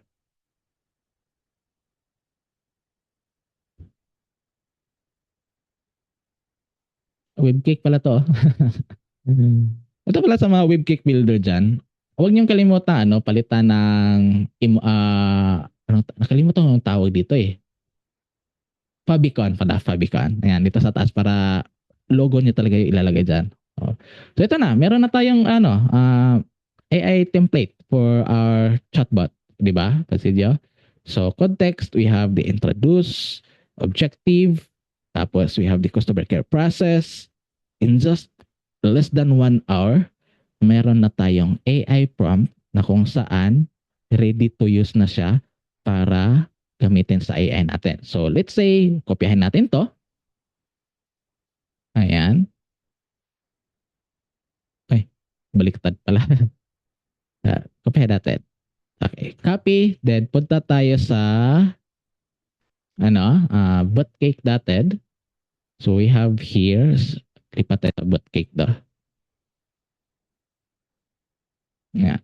[SPEAKER 1] Webcake pala to. Ito pala sa mga webcake builder dyan. Huwag niyong kalimutan, palitan ng, nakalimutan ko yung tawag dito eh. Fabicon pala, Fabicon. Ayan, dito sa taas para logo niyo talaga yung ilalagay dyan. So ito na, meron na tayong AI template for our chatbot. Di ba, Presidio? So context, we have the introduce, objective, tapos we have the customer care process. In just less than 1 hour, meron na tayong AI prompt na kung saan ready to use na siya para gamitin sa AI natin. So let's say, kopyahin natin to. Ayan. Ay, baliktad pala. Kopyahin natin. Okay, copy. Then punta tayo sa bootcake dotted. So we have here, lipat tayo sa bootcake do. Yeah.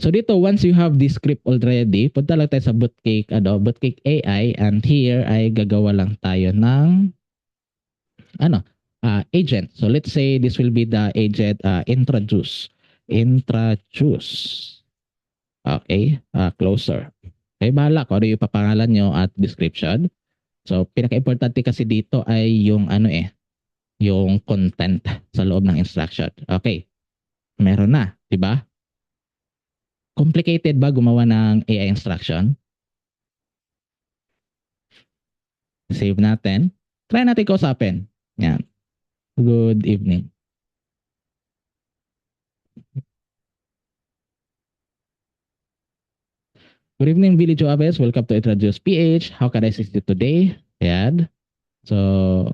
[SPEAKER 1] So dito, once you have this script already, punta lang tayo sa bootcake AI, and here ay gagawa lang tayo ng agent. So let's say this will be the agent introduce. Introduce. Okay, closer. Okay, bahala ko ano yung papangalan nyo at description. So pinaka-importante kasi dito ay yung yung content sa loob ng instruction. Okay, meron na, di ba? Complicated ba gumawa ng AI instruction? Save natin. Try natin kausapin. Yan. Good evening. Good evening, Billy Joe Aves. Welcome to Introduce PH. How can I assist you today? Yan. So,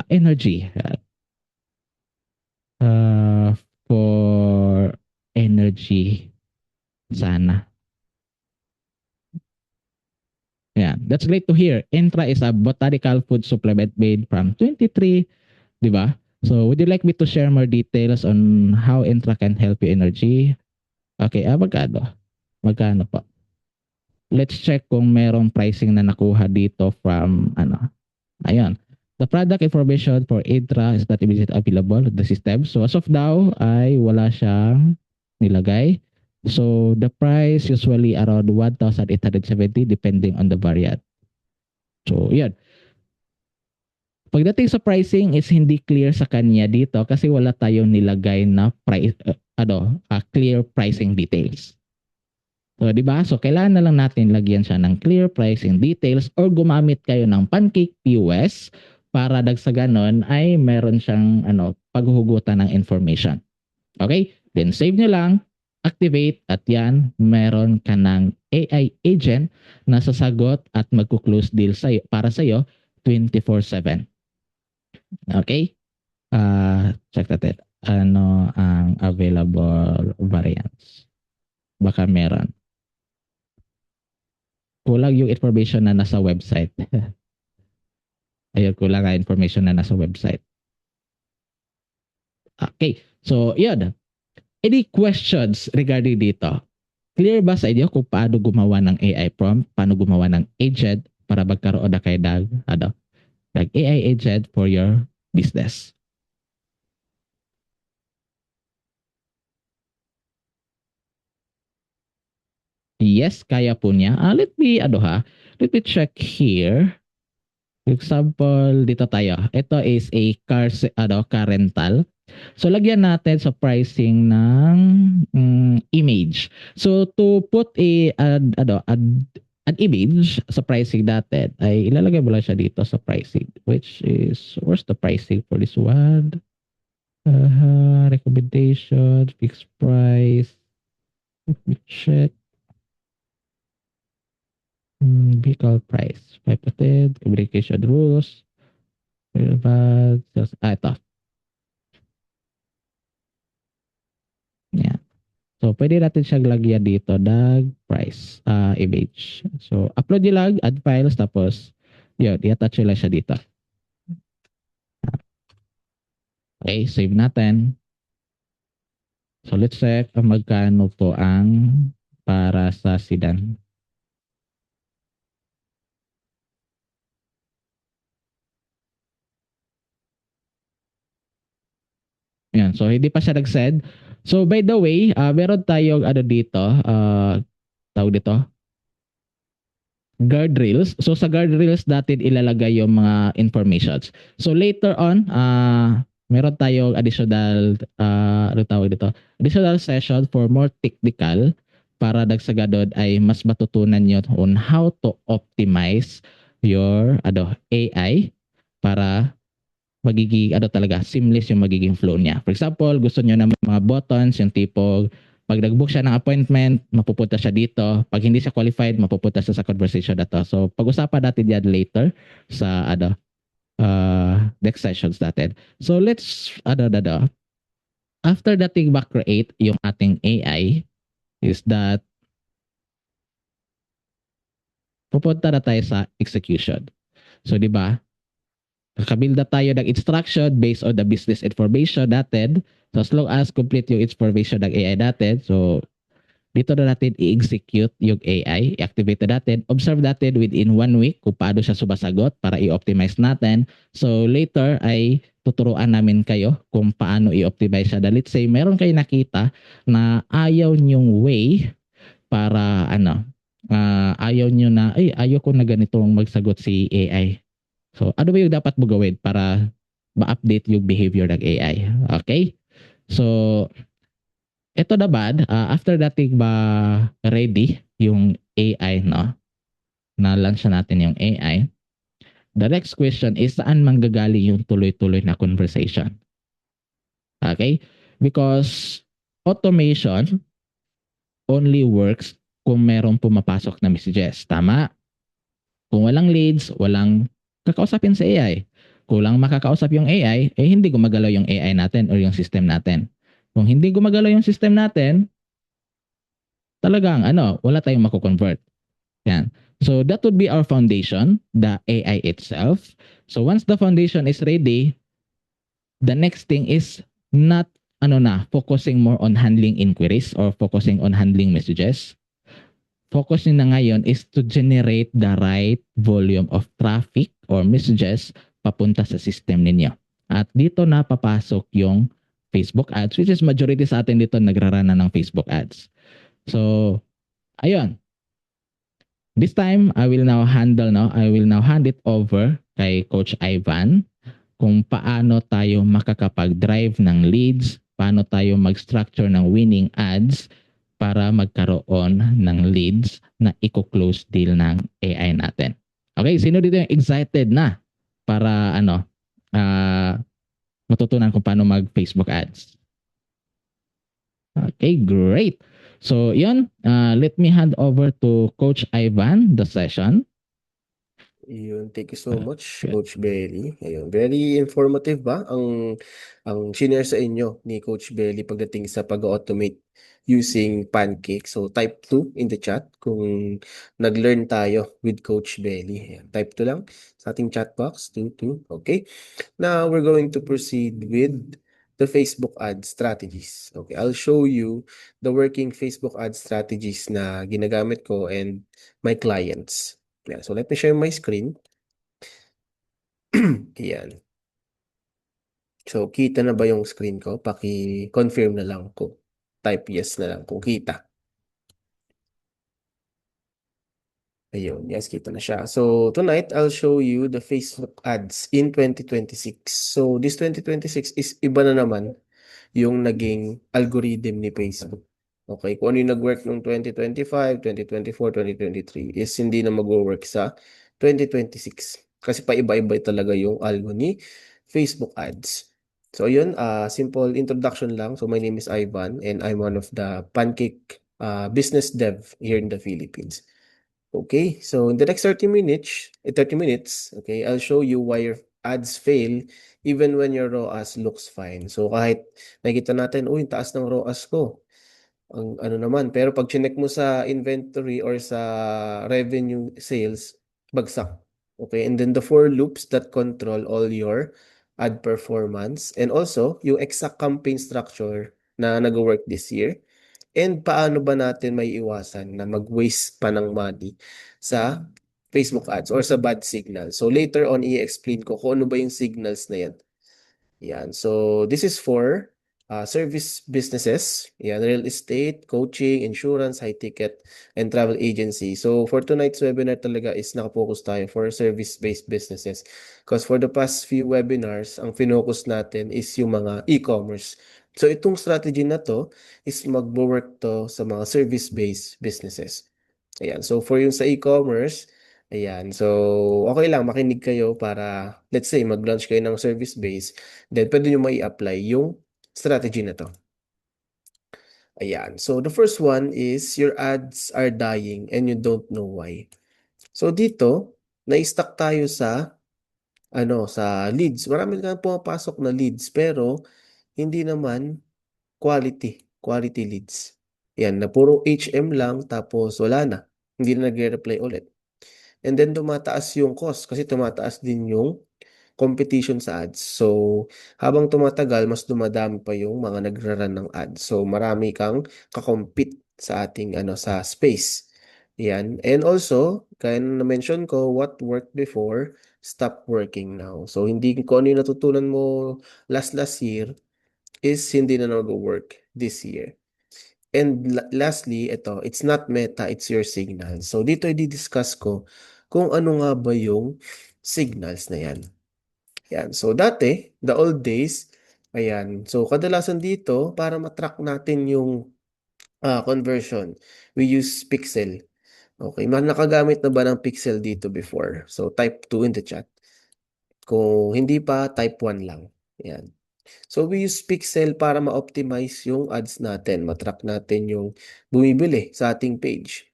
[SPEAKER 1] energy. For energy sana. Yeah, that's great to hear. Intra is a botanical food supplement made from 23, di ba? So, would you like me to share more details on how Intra can help you energy? Okay, magkano? Magkano po? Let's check kung merong pricing na nakuha dito from Ayun. The product information for Intra is not immediately available in the system. So as of now ay wala siyang nilagay. So the price usually around 1,870 depending on the variant. So yan. Pagdating sa pricing is hindi clear sa kanya dito kasi wala tayong nilagay na price clear pricing details. So, di ba? So, kailangan na lang natin lagyan siya ng clear pricing details or gumamit kayo ng Pancake POS para sa ganon ay meron siyang paghuhugutan ng information. Okay? Then, save nyo lang, activate, at yan, meron ka ng AI agent na sasagot at magkuklose deal para sa'yo 24/7. Okay? Check natin. Ano ang available variants? Baka meron. Kulang yung information na nasa website. Ayun, kulang ang information na nasa website. Okay. So, yun. Any questions regarding dito? Clear ba sa inyo kung paano gumawa ng AI prompt, paano gumawa ng agent para magkaroon na kayo ng AI agent for your business? Yes, kaya po niya. Let me check here. Example, dito tayo. Ito is a car rental. So, lagyan natin sa pricing ng image. So, to put an image sa pricing natin, ay ilalagay mo lang siya dito sa pricing. Which is, where's the pricing for this one? Recommendation, fixed price. Let me check. Vehicle price. 5%, communication rules. Ito. Yeah. So, pwede natin siyang lagyan dito ng price image. So, upload nyo lang, add files, tapos, yun, i-attach nyo lang siya dito. Okay, save natin. So, let's check magkano po ang para sa sedan. Yan. So, hindi pa siya nag-send. So, by the way, meron tayong dito, tawag dito, guardrails. So, sa guardrails natin ilalagay yung mga informations. So, later on, meron tayong additional, tawag dito, additional session for more technical para dagsagadod ay mas matutunan nyo on how to optimize your AI para magiging talaga seamless yung magiging flow niya. For example, gusto niyo ng mga buttons, yung tipo pag nag-book siya ng appointment, mapupunta siya dito. Pag hindi siya qualified, mapupunta siya sa conversation na to. So, pag-usapan natin yan later sa next sessions natin. So, let's after dating back create yung ating AI is that pupunta na tayo sa execution. So, di ba? Kakabilda tayo ng instruction based on the business information natin. So, as long as complete yung information ng AI natin, so dito na natin i-execute yung AI, i-activate na natin, observe natin within 1 week kung paano siya sumasagot para i-optimize natin. So later ay tuturuan namin kayo kung paano i-optimize siya. Let's say meron kayo nakita na ayaw niyong way para ayaw niyo na, ay ayaw ko na ganitong magsagot si AI. So ano ba yung dapat mo gawin para ma-update yung behavior ng AI? Okay? So ito naman, after nating ready yung AI, no? Na-launch na natin yung AI. The next question is saan manggagaling yung tuloy-tuloy na conversation? Okay? Because automation only works kung merong pumapasok na messages. Tama? Kung walang leads, walang kakausapin sa AI. Kung lang makakausap yung AI, eh hindi gumagalaw yung AI natin or yung system natin. Kung hindi gumagalaw yung system natin, talagang wala tayong mako-convert. Yan. So that would be our foundation, the AI itself. So once the foundation is ready, the next thing is not focusing more on handling inquiries or focusing on handling messages. Focus nyo na ngayon is to generate the right volume of traffic or messages papunta sa system ninyo. At dito na papasok yung Facebook ads, which is majority sa atin dito nagrarana ng Facebook ads. So, ayun. This time, I will now hand it over kay Coach Ivan kung paano tayo makakapag-drive ng leads, paano tayo mag-structure ng winning ads para magkaroon ng leads na i-close deal ng AI natin. Okay, sino dito yung excited na para matutunan kung paano mag-Facebook ads? Okay, great. So, yun, let me hand over to Coach Ivan the session.
[SPEAKER 2] Yun, thank you so much, Coach Belly. Ayun, very informative ba ang shinare sa inyo ni Coach Belly pagdating sa pag-automate using Pancake. So type 2 in the chat kung nag-learn tayo with Coach Belly. Ayan, type 2 lang sa ating chat box, 22. Okay. Now we're going to proceed with the Facebook ad strategies. Okay, I'll show you the working Facebook ad strategies na ginagamit ko and my clients. Yeah, so let me share my screen. Ayan. So, kita na ba yung screen ko? Paki-confirm na lang kung type yes na lang kung kita. Ayun, yes, kita na siya. So, tonight, I'll show you the Facebook ads in 2026. So, this 2026 is iba na naman yung naging algorithm ni Facebook. Okay, kung ano yung nag-work noong 2025, 2024, 2023 is hindi na mag-work sa 2026. Kasi paiba-iba talaga yung algo ni Facebook ads. So yun, simple introduction lang. So my name is Ivan and I'm one of the Pancake business dev here in the Philippines. Okay, so in the next 30 minutes, okay, I'll show you why your ads fail even when your ROAS looks fine. So kahit nakita natin, uy, taas ng ROAS ko. Ang ano naman, pero pag chinek mo sa inventory or sa revenue sales, bagsak. Okay, and then the four loops that control all your ad performance and also yung exact campaign structure na nag-work this year. And paano ba natin may iwasan na mag-waste pa ng money sa Facebook ads or sa bad signal. So later on, i-explain ko kung ano ba yung signals na yan. Yan. So this is for service businesses. Yan, real estate, coaching, insurance, high ticket, and travel agency. So for tonight's webinar talaga is nakapokus tayo for service-based businesses. Because for the past few webinars, ang finocus natin is yung mga e-commerce. So itong strategy na to is mag-work to sa mga service-based businesses. Ayan. So for yung sa e-commerce, ayan. So okay lang makinig kayo para let's say mag-launch kayo ng service base, then pwede nyo mai-apply yung strategy na to. Ayan. So the first one is your ads are dying and you don't know why. So dito, na-stuck tayo sa sa leads. Marami kang pumapasok na leads pero hindi naman quality leads. Yan, na puro HM lang tapos wala na. Hindi na nagre-reply ulit. and then tumataas yung cost kasi tumataas din yung competition sa ads. So, habang tumatagal, mas dumadami pa yung mga nagra-run ng ads. So, marami kang kakompete sa ating sa space. Yan. And also, kaya na mention ko, what worked before, stop working now. So, hindi ko ano yung natutunan mo last year is hindi na nag-work this year. And lastly, ito, it's not meta, it's your signal. So, dito i-discuss ko kung ano nga ba yung signals na yan. Yan. So, dati, the old days, ayan. So, kadalasan dito, para matrack natin yung conversion, we use pixel. Okay, nakagamit na ba ng pixel dito before? So, type 2 in the chat. Kung hindi pa, type 1 lang. Yan. So, we use pixel para ma-optimize yung ads natin. Matrack natin yung bumibili sa ating page.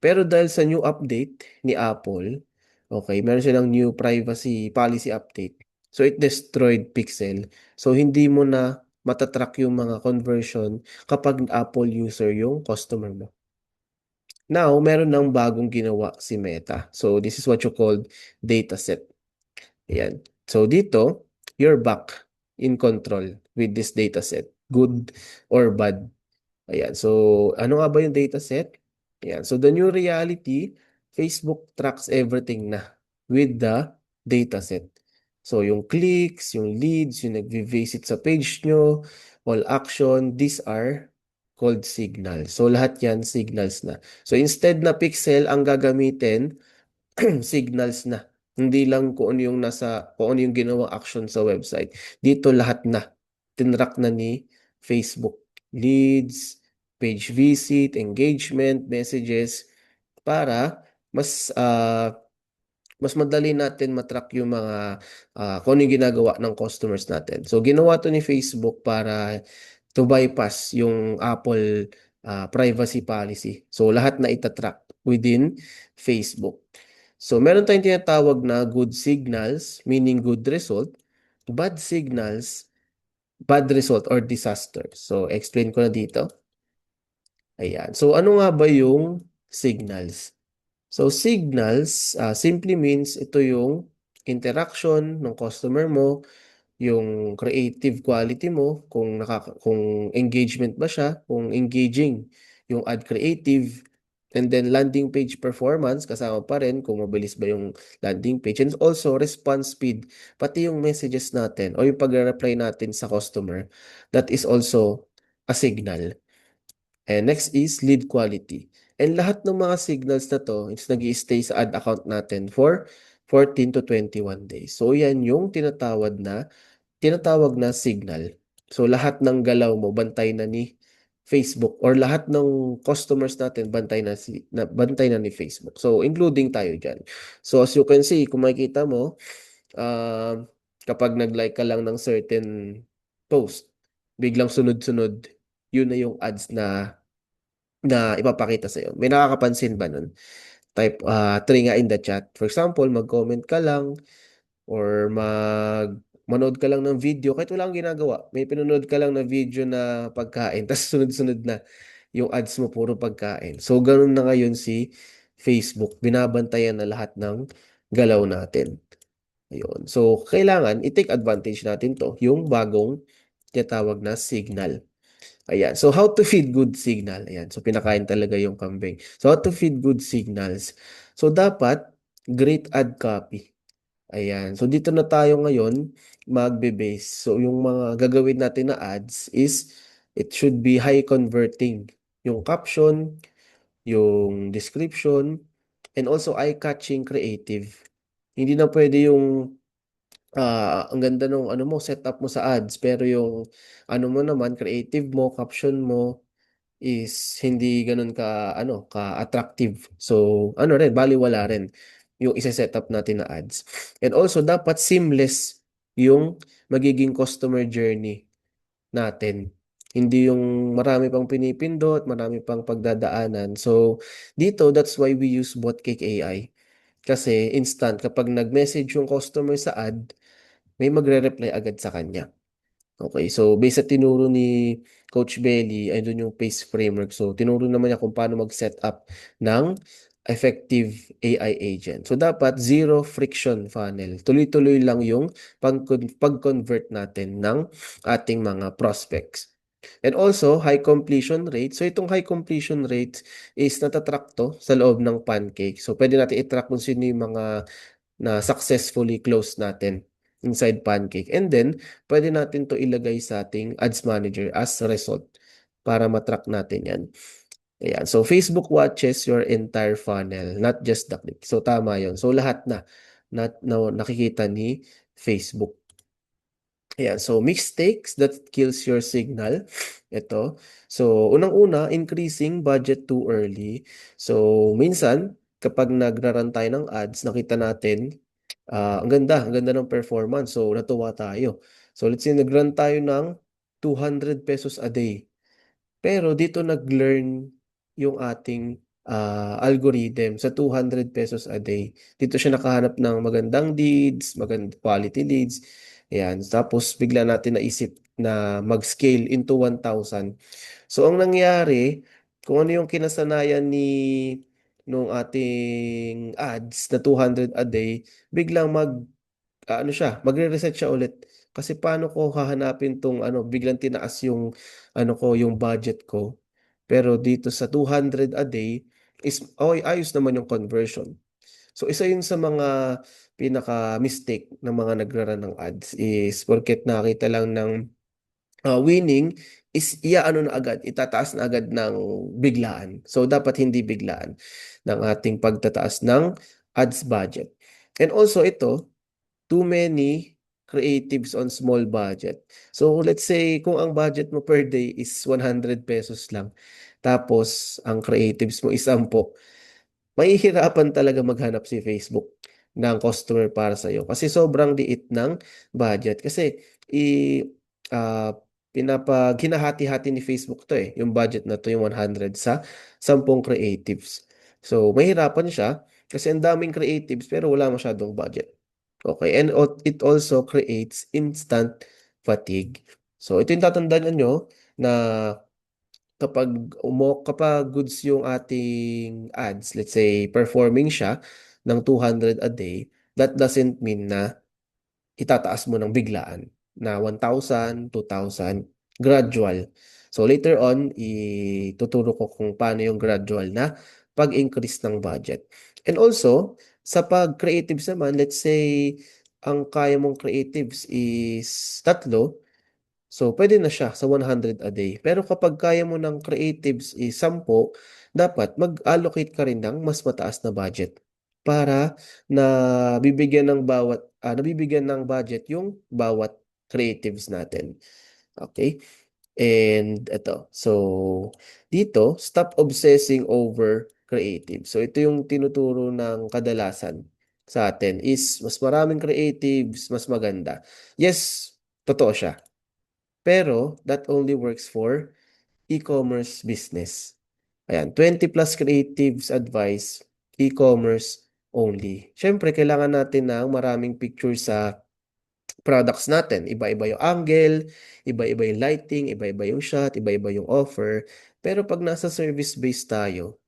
[SPEAKER 2] Pero dahil sa new update ni Apple, okay, meron silang new privacy policy update. So it destroyed Pixel. So hindi mo na matatrack yung mga conversion kapag Apple user yung customer mo. Now, meron ng bagong ginawa si Meta. So this is what you call dataset. Ayan. So dito, you're back in control with this dataset. Good or bad. Ayan. So, ano nga ba yung dataset? Ayan. So, the new reality, Facebook tracks everything na with the dataset. So, yung clicks, yung leads, yung nag-visit sa page nyo, all action, these are called signals. So, lahat yan signals na. So, instead na pixel ang gagamitin, signals na. Hindi lang kung ano yung ginawang action sa website. Dito lahat na. Tinrack na ni Facebook. Leads, page visit, engagement, messages, para mas madali natin matrack yung mga kung ano yung ginagawa ng customers natin. So, ginawa to ni Facebook para to bypass yung Apple privacy policy. So, lahat na itatrack within Facebook. So, meron tayong tinatawag na good signals, meaning good result, bad signals, bad result or disaster. So, explain ko na dito. Ayan. So, ano nga ba yung signals? So, signals simply means ito yung interaction ng customer mo, yung creative quality mo, kung engagement ba siya, kung engaging yung ad creative, and then landing page performance, kasama pa rin kung mabilis ba yung landing page, and also response speed, pati yung messages natin o yung pag-reply natin sa customer, that is also a signal. And next is lead quality. And lahat ng mga signals na to is nag-i-stay sa ad account natin for 14 to 21 days. So yan yung tinatawag na signal. So lahat ng galaw mo bantay na ni Facebook or lahat ng customers natin bantay na ni Facebook. So including tayo diyan. So as you can see, kung makikita mo, uh, kapag nag-like ka lang ng certain post, biglang sunod-sunod, yun na yung ads na ipapakita sa iyo. May nakakapansin ba nun? Type 3 nga in the chat. For example, mag-comment ka lang or manood ka lang ng video kahit wala kang ginagawa. May pinanood ka lang na video na pagkain tapos sunod-sunod na yung ads mo puro pagkain. So ganun na ngayon si Facebook. Binabantayan na lahat ng galaw natin. Ayun. So kailangan i-take advantage natin to, yung bagong tinatawag na signal. Ayan. So, how to feed good signal? Ayan. So, pinakain talaga yung kambing. So, how to feed good signals? So, dapat great ad copy. Ayan. So, dito na tayo ngayon magbe-base. So, yung mga gagawin natin na ads is it should be high converting. Yung caption, yung description, and also eye-catching creative. Hindi na pwede yung ang ganda nung ano mo, setup mo sa ads, pero yung ano mo naman, creative mo, caption mo, is hindi ganun ka-attractive. So, ano rin, baliwala rin yung isa-setup natin na ads. And also, dapat seamless yung magiging customer journey natin. Hindi yung marami pang pinipindot, marami pang pagdadaanan. So, dito, that's why we use Botcake AI. Kasi instant, kapag nag-message yung customer sa ad, may magre-reply agad sa kanya. Okay, so based sa tinuro ni Coach Belly, ay doon yung PACE framework. So tinuro naman niya kung paano mag-set up ng effective AI agent. So dapat zero friction funnel. Tuloy-tuloy lang yung pag-convert natin ng ating mga prospects. And also, high completion rate. So itong high completion rate is natatrack to sa loob ng Pancake. So pwede natin i-track kung sino yung mga na successfully close natin inside Pancake. And then, pwede natin to ilagay sa ating Ads Manager as result para matrack natin yan. Ayan. So, Facebook watches your entire funnel, not just the click. So, tama yon. So, lahat na nakikita ni Facebook. Ayan. So, mistakes that kills your signal. Ito. So, unang-una, increasing budget too early. So, minsan, kapag nagra-run tayo ng ads, nakita natin, ang ganda ng performance. So, natuwa tayo. So, let's say, nag-run tayo ng 200 pesos a day. Pero dito nag-learn yung ating algorithm sa 200 pesos a day. Dito siya nakahanap ng magandang leads, magandang quality leads. Ayan. Tapos bigla natin naisip na mag-scale into 1,000. So ang nangyari, kung ano yung kinasanayan nung ating ads na 200 a day, biglang ano siya, magre-reset siya ulit. Kasi paano ko hahanapin tong biglang tinaas yung yung budget ko. Pero dito sa 200 a day is okay, ayos naman yung conversion. So isa yun sa mga pinaka-mistake ng mga nagra-run ng ads is porket nakita lang ng winning is iaano na agad, itataas na agad ng biglaan. So dapat hindi biglaan ng ating pagtataas ng ads budget. And also ito, too many creatives on small budget. So let's say kung ang budget mo per day is 100 pesos lang, tapos ang creatives mo is 10, mahihirapan talaga maghanap si Facebook ng customer para sa iyo kasi sobrang liit ng budget. Kasi i ah, hinahati-hati ni Facebook to yung budget na to, yung 100 sa 10 creatives. So mahirapan siya kasi ang daming creatives pero wala masyadong budget. Okay, and it also creates instant fatigue. So ito yung tatandaan nyo na kapag goods yung ating ads, let's say performing siya ng 200 a day, that doesn't mean na itataas mo ng biglaan na 1,000, 2,000, gradual. So later on, ituturo ko kung paano yung gradual na pag-increase ng budget. And also, sa pag-creatives naman, let's say, ang kaya mong creatives is 3, so pwede na siya sa 100 a day. Pero kapag kaya mo ng creatives is 10, dapat mag-allocate ka rin ng mas mataas na budget para nabibigyan ng budget yung bawat creatives natin. Okay? And ito. So, dito, stop obsessing over creative. So, ito yung tinuturo ng kadalasan sa atin is mas maraming creatives, mas maganda. Yes, totoo siya. Pero, that only works for e-commerce business. Ayan, 20 plus creatives advice, e-commerce only. Siyempre, kailangan natin ng maraming pictures sa products natin. Iba-iba yung angle, iba-iba yung lighting, iba-iba yung shot, iba-iba yung offer. Pero pag nasa service-based tayo,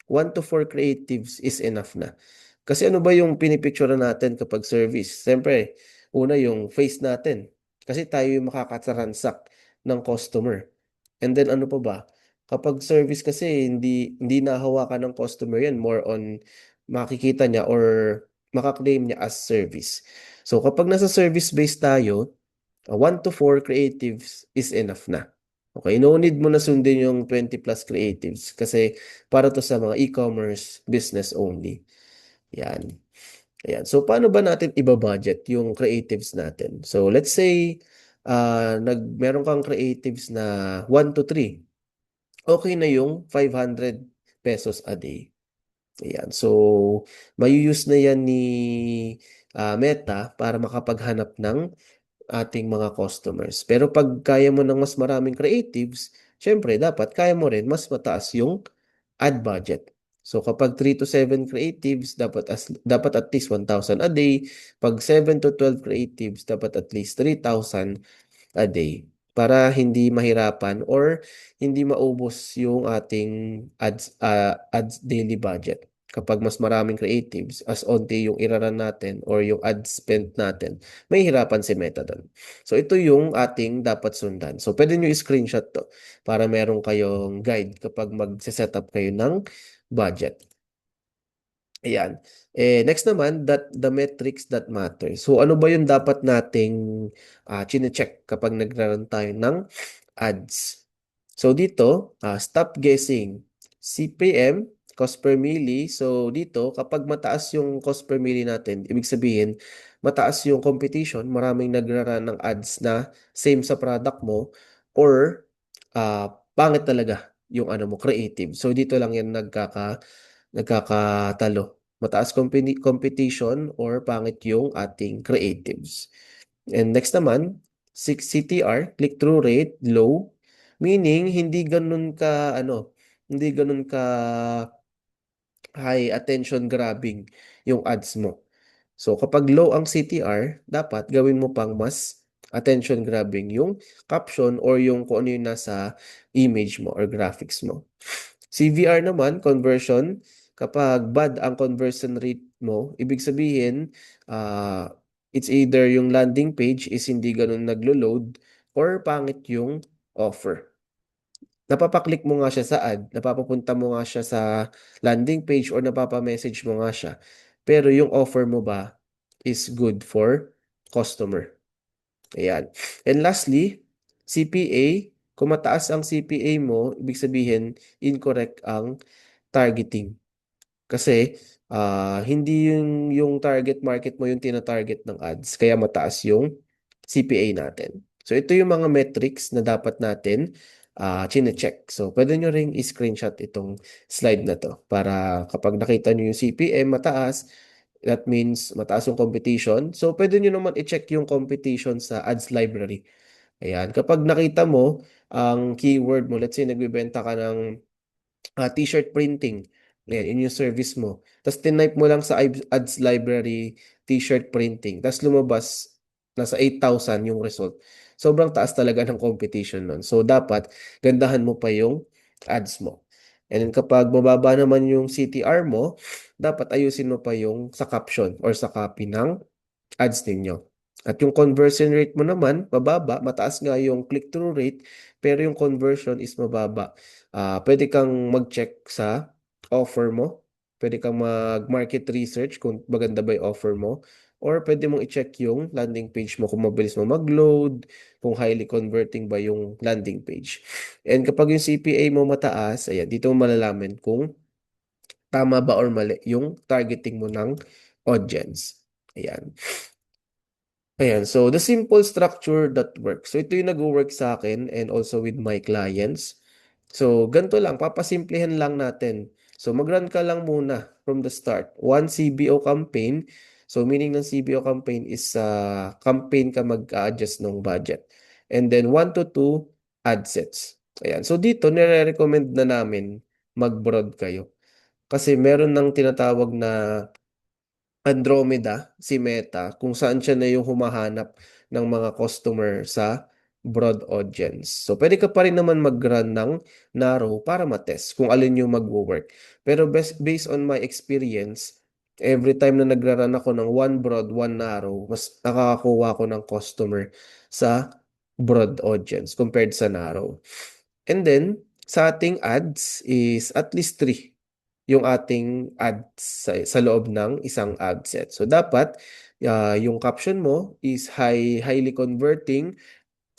[SPEAKER 2] 1 to 4 creatives is enough na. Kasi ano ba yung pinipicture natin kapag service? Siyempre, una yung face natin. Kasi tayo yung makakatransact ng customer. And then ano pa ba? Kapag service kasi hindi nahawakan ng customer yan, more on makikita niya or makaklaim niya as service. So kapag nasa service based tayo, 1 to 4 creatives is enough na. Okay, no need mo na sundin yung 20 plus creatives kasi para to sa mga e-commerce business only. Yan. Ayan. So paano ba natin iba-budget yung creatives natin? So let's say meron kang creatives na 1 to 3, okay na yung 500 pesos a day. Ayan. So, may-use na yan ni Meta para makapaghanap ng ating mga customers. Pero pag kaya mo ng mas maraming creatives, syempre dapat kaya mo rin mas mataas yung ad budget. So kapag 3 to 7 creatives, dapat at least 1,000 a day. Pag 7 to 12 creatives, dapat at least 3,000 a day para hindi mahirapan or hindi maubos yung ating ads daily budget. kapag mas maraming creatives, as onti yung iraran natin or yung ad spend natin, may hirapan si Meta doon. So ito yung ating dapat sundan. So pwede nyo i-screenshot to para meron kayong guide kapag mag-set up kayo ng budget. Ayan. Next naman, the metrics that matter. So ano ba yung dapat nating chine-check kapag nagraran tayo ng ads? So dito, stop guessing. CPM, cost per milli. So dito, kapag mataas yung cost per milli natin, ibig sabihin, mataas yung competition, maraming nagraran ng ads na same sa product mo, or pangit talaga yung ano mo, creative. So dito lang yan nagkakatalo. Mataas competition or pangit yung ating creatives. And next naman, 6 CTR, click-through rate, low. Meaning, hindi ganun ka high attention grabbing yung ads mo. So, kapag low ang CTR, dapat gawin mo pang mas attention grabbing yung caption or yung kung ano yung nasa image mo or graphics mo. CVR naman, conversion, kapag bad ang conversion rate mo, ibig sabihin, it's either yung landing page is hindi ganun naglo-load or pangit yung offer. Napapaklik mo nga siya sa ad, napapapunta mo nga siya sa landing page or napapa-message mo nga siya. Pero yung offer mo ba is good for customer. Ayan. And lastly, CPA. Kung mataas ang CPA mo, ibig sabihin incorrect ang targeting. Kasi hindi yung target market mo yung tina-target ng ads, kaya mataas yung CPA natin. So ito yung mga metrics na dapat natin chine-check. So pwede nyo ring i-screenshot itong slide na to para kapag nakita nyo yung CPM mataas, that means mataas yung competition. So pwede nyo naman i-check yung competition sa ads library. Ayan, kapag nakita mo ang keyword mo, let's say nagbebenta ka ng t-shirt printing. Ayan, yun yung service mo. Tapos tinype mo lang sa ads library t-shirt printing. Tapos lumabas, nasa 8,000 yung result. Sobrang taas talaga ng competition nun. So dapat, gandahan mo pa yung ads mo. And then kapag mababa naman yung CTR mo, dapat ayusin mo pa yung sa caption or sa copy ng ads ninyo. At yung conversion rate mo naman, mababa, mataas nga yung click-through rate, pero yung conversion is mababa. Pwede kang mag-check sa offer mo. Pwede kang mag-market research kung maganda ba yung offer mo. Or pwede mong i-check yung landing page mo kung mabilis mo mag-load, kung highly converting ba yung landing page. And kapag yung CPA mo mataas, ayan, dito mo malalaman kung tama ba or mali yung targeting mo ng audience. Ayan. Ayan, so the simple structure that works. So ito yung nag-work sa akin and also with my clients. So ganito lang, papasimplehan lang natin. So mag-run ka lang muna from the start. One CBO campaign. So meaning ng CBO campaign is campaign ka mag-adjust ng budget. And then 1 to 2 ad sets. Ayan. So dito nire-recommend na namin mag-broad kayo. Kasi meron ng tinatawag na Andromeda, si Meta, kung saan siya na yung humahanap ng mga customer sa broad audience. So, pwede ka pa rin naman mag-run ng narrow para matest kung alin yung mag-work. Pero based on my experience, every time na nagra-run ako ng one broad, one narrow, mas nakakakuha ko ng customer sa broad audience compared sa narrow. And then, sa ating ads is at least 3 yung ating ads sa loob ng isang ad set. So dapat yung caption mo is highly converting,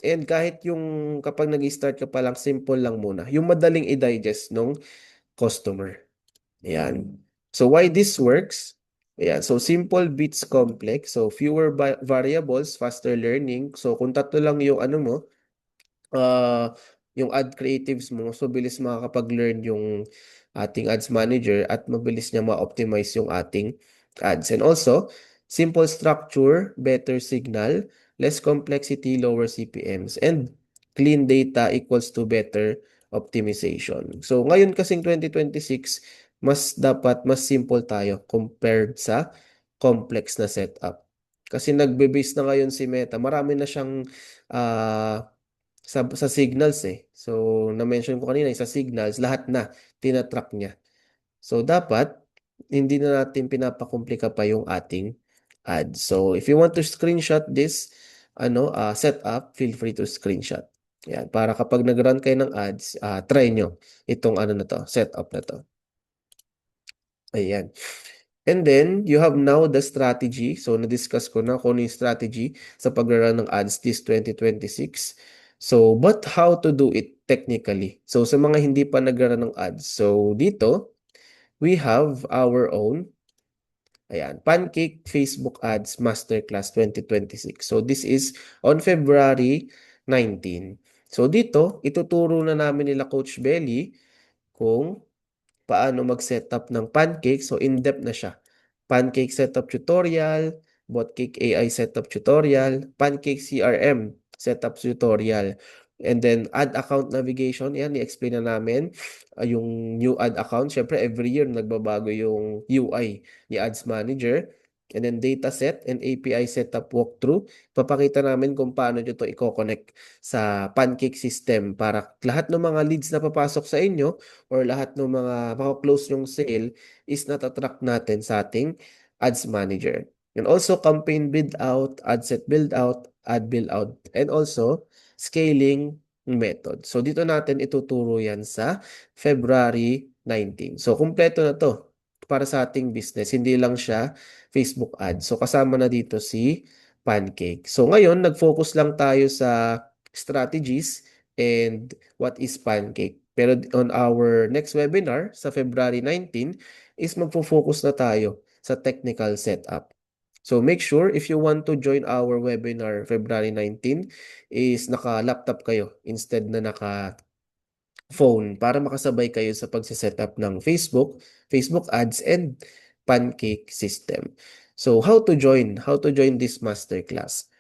[SPEAKER 2] and kahit yung kapag nag-start ka pa lang, simple lang muna. Yung madaling i-digest ng customer. Ayan. So why this works? Ayan. So simple beats complex. So fewer variables, faster learning. So kung tatlo lang yung ano mo, uh, yung ad creatives mo, so bilis makakapag-learn yung ating ads manager at mabilis niya ma-optimize yung ating ads. And also, simple structure, better signal, less complexity, lower CPMs, and clean data equals to better optimization. So ngayon kasing 2026, mas simple tayo compared sa complex na setup. Kasi nagbe-base na ngayon si Meta, marami na siyang sa signals eh. So, na-mention ko kanina, sa signals, lahat na tinatrack niya. So, dapat, hindi na natin pinapakomplika pa yung ating ad. So, if you want to screenshot this setup, feel free to screenshot. Yan, para kapag nag-run kayo ng ads, try nyo itong setup na to. Ayan. And then, you have now the strategy. So, na-discuss ko na kung ano yung strategy sa pag-run ng ads this 2026. So, but how to do it technically? So, sa mga hindi pa nag-run ng ads. So, dito, we have our own Pancake Facebook Ads Masterclass 2026. So, this is on February 19. So, dito, ituturo na namin nila Coach Belly kung paano mag-setup ng pancake. So, in-depth na siya. Pancake setup tutorial, Botcake AI setup tutorial, Pancake CRM setup tutorial. And then, ad account navigation. Yan, i-explain na namin yung new ad account. Siyempre, every year, nagbabago yung UI ni Ads Manager. And then, data set and API setup walkthrough. Papakita namin kung paano nyo ito i-connect sa Pancake system para lahat ng mga leads na papasok sa inyo or lahat ng mga maka-close yung sale is natatrack natin sa ating Ads Manager. And also campaign build out, ad set build out, ad build out, and also scaling method. So dito natin ituturo yan sa February 19. So kumpleto na to para sa ating business. Hindi lang siya Facebook ads. So kasama na dito si Pancake. So ngayon, nag-focus lang tayo sa strategies and what is Pancake. Pero on our next webinar sa February 19 is magfo-focus na tayo sa technical setup. So make sure if you want to join our webinar February 19 is naka-laptop kayo instead na naka-phone para makasabay kayo sa pagse-setup ng Facebook, Facebook ads, and Pancake system. So how to join? How to join this masterclass?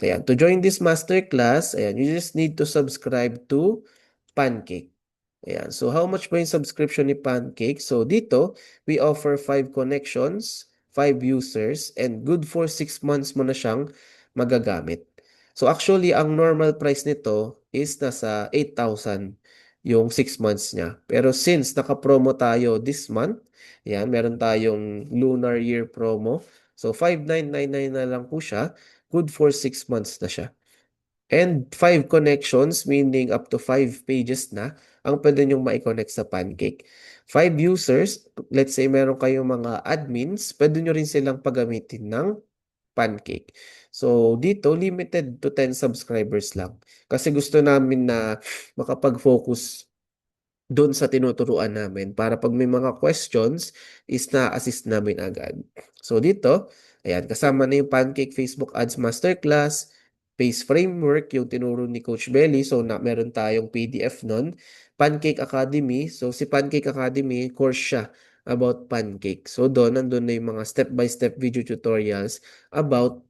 [SPEAKER 2] Ayan, to join this masterclass, ayan, you just need to subscribe to Pancake. Ayan, so how much ba yung subscription ni Pancake? So dito, we offer 5 connections, 5 users, and good for 6 months mo na siyang magagamit. So actually, ang normal price nito is nasa 8,000 yung 6 months niya. Pero since naka-promo tayo this month, ayan, meron tayong Lunar Year promo. So 5,999 na lang po siya. Good for 6 months na siya. And 5 connections, meaning up to 5 pages na, ang pwede nyong ma-connect sa Pancake. 5 users, let's say meron kayong mga admins, pwede nyo rin silang pagamitin ng Pancake. So, dito, limited to 10 subscribers lang. Kasi gusto namin na makapag-focus doon sa tinuturuan namin para pag may mga questions is na-assist namin agad. So dito, ayan, kasama na yung Pancake Facebook Ads Masterclass, Pace Framework, yung tinuro ni Coach Belly. So meron tayong PDF nun. Pancake Academy. So si Pancake Academy, course siya about pancake. So doon, nandun na yung mga step-by-step video tutorials about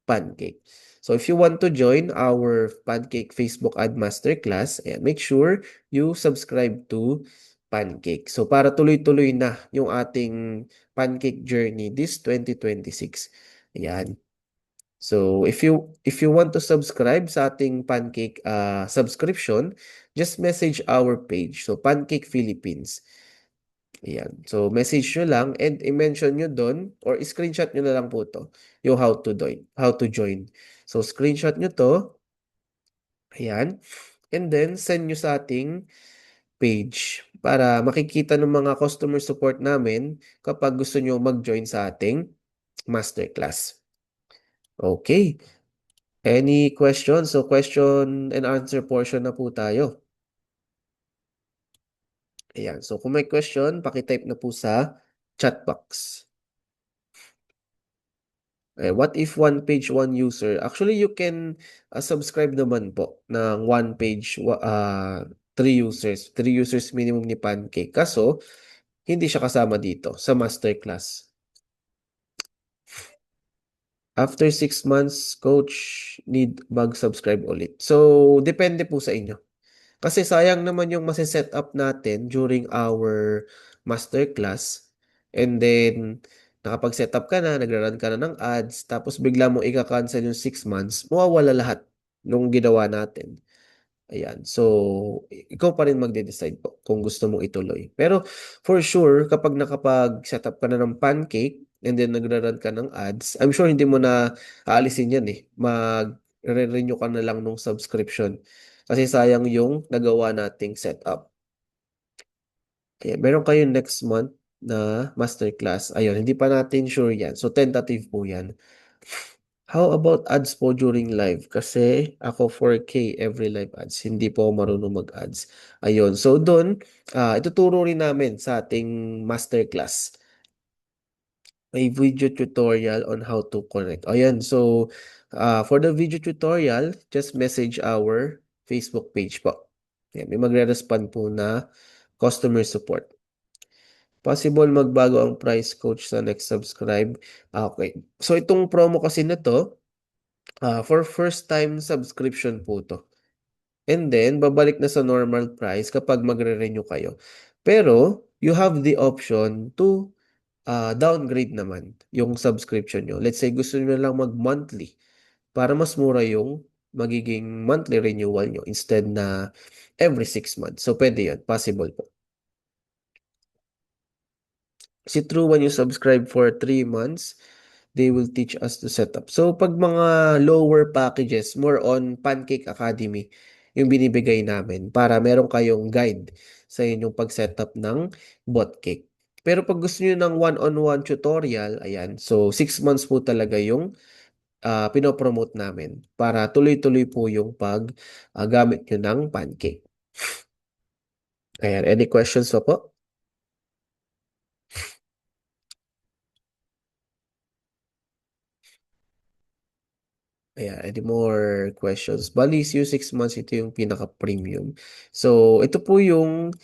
[SPEAKER 2] Pancake. So if you want to join our Pancake Facebook Ad Masterclass, ayan, make sure you subscribe to Pancake. So para tuloy-tuloy na yung ating Pancake journey this 2026. Ayan. So if you want to subscribe sa ating Pancake subscription, just message our page. So Pancake Philippines. Ayan. So, message nyo lang and i-mention nyo doon or screenshot nyo na lang po to yung how to join. How to join. So, screenshot nyo to. Ayan. And then, send nyo sa ating page para makikita ng mga customer support namin kapag gusto nyo mag-join sa ating masterclass. Okay. Any questions? So, question and answer portion na po tayo. Ayan. So, kung may question, pakitype na po sa chat box. What if one page, one user? Actually, you can subscribe naman po ng one page, 3 users. 3 users minimum ni Pancake. Kaso, hindi siya kasama dito sa masterclass. After 6 months, coach, need mag-subscribe ulit. So, depende po sa inyo. Kasi sayang naman yung masi-set up natin during our masterclass. And then, nakapag-set up ka na, nagra-run ka na ng ads, tapos bigla mo ika-cancel yung 6 months, mawawala lahat nung ginawa natin. Ayan. So, ikaw pa rin magde-decide po kung gusto mong ituloy. Pero for sure, kapag nakapag-setup ka na ng Pancake and then nagra-run ka ng ads, I'm sure hindi mo na aalisin yan eh. Mag-renew ka na lang nung subscription. Kasi sayang yung nagawa nating setup. Kaya meron kayo next month na masterclass. Ayun, hindi pa natin sure yan. So, tentative po yan. How about ads po during live? Kasi ako 4K every live ads. Hindi po ako marunong mag-ads. Ayun. So, doon, ituturo rin namin sa ating masterclass. May video tutorial on how to connect. Ayan. So, for the video tutorial, just message our Facebook page po. Ayan, may magre-respond po na customer support. Possible magbago ang price coach sa next subscribe. Okay. So, itong promo kasi na to, for first time subscription po to. And then, babalik na sa normal price kapag magre-renew kayo. Pero, you have the option to downgrade naman yung subscription nyo. Let's say, gusto nyo lang mag-monthly para mas mura yung magiging monthly renewal nyo instead na every 6 months. So, pwede yun. Possible po. Si True, when you subscribe for 3 months, they will teach us to set up. So, pag mga lower packages, more on Pancake Academy, yung binibigay namin para meron kayong guide sa inyong pag-setup ng bot cake. Pero pag gusto niyo ng one-on-one tutorial, ayan, so 6 months po talaga yung pinopromote namin para tuloy-tuloy po yung gamit nyo ng Pancake. Ayan, any questions pa po? Ayan, any more questions? Bali, yung 6 months, ito yung pinaka-premium. So, ito po yung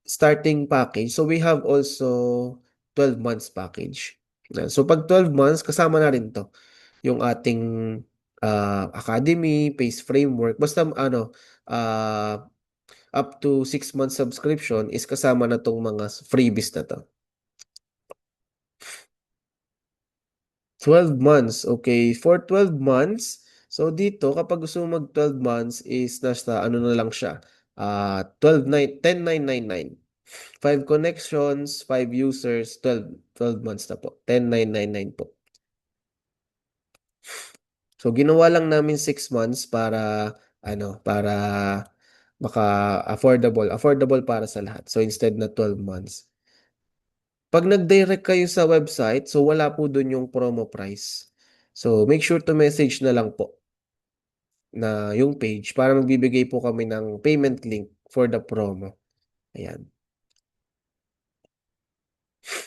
[SPEAKER 2] starting package. So, we have also 12 months package. So, pag 12 months, kasama na rin to. Yung ating academy, PACE framework. Basta up to 6 months subscription is kasama na tong mga freebies na to. 12 months, okay. For 12 months, so dito, kapag gusto mo mag 12 months is nasa, ano na lang siya, 10,999. 5 connections, 5 users, 12 months na po. 10,999 po. So, ginawa lang namin 6 months para affordable para sa lahat. So, instead na 12 months. Pag nag-direct kayo sa website, so wala po dun yung promo price. So, make sure to message na lang po na yung page para magbibigay po kami ng payment link for the promo. Ayan.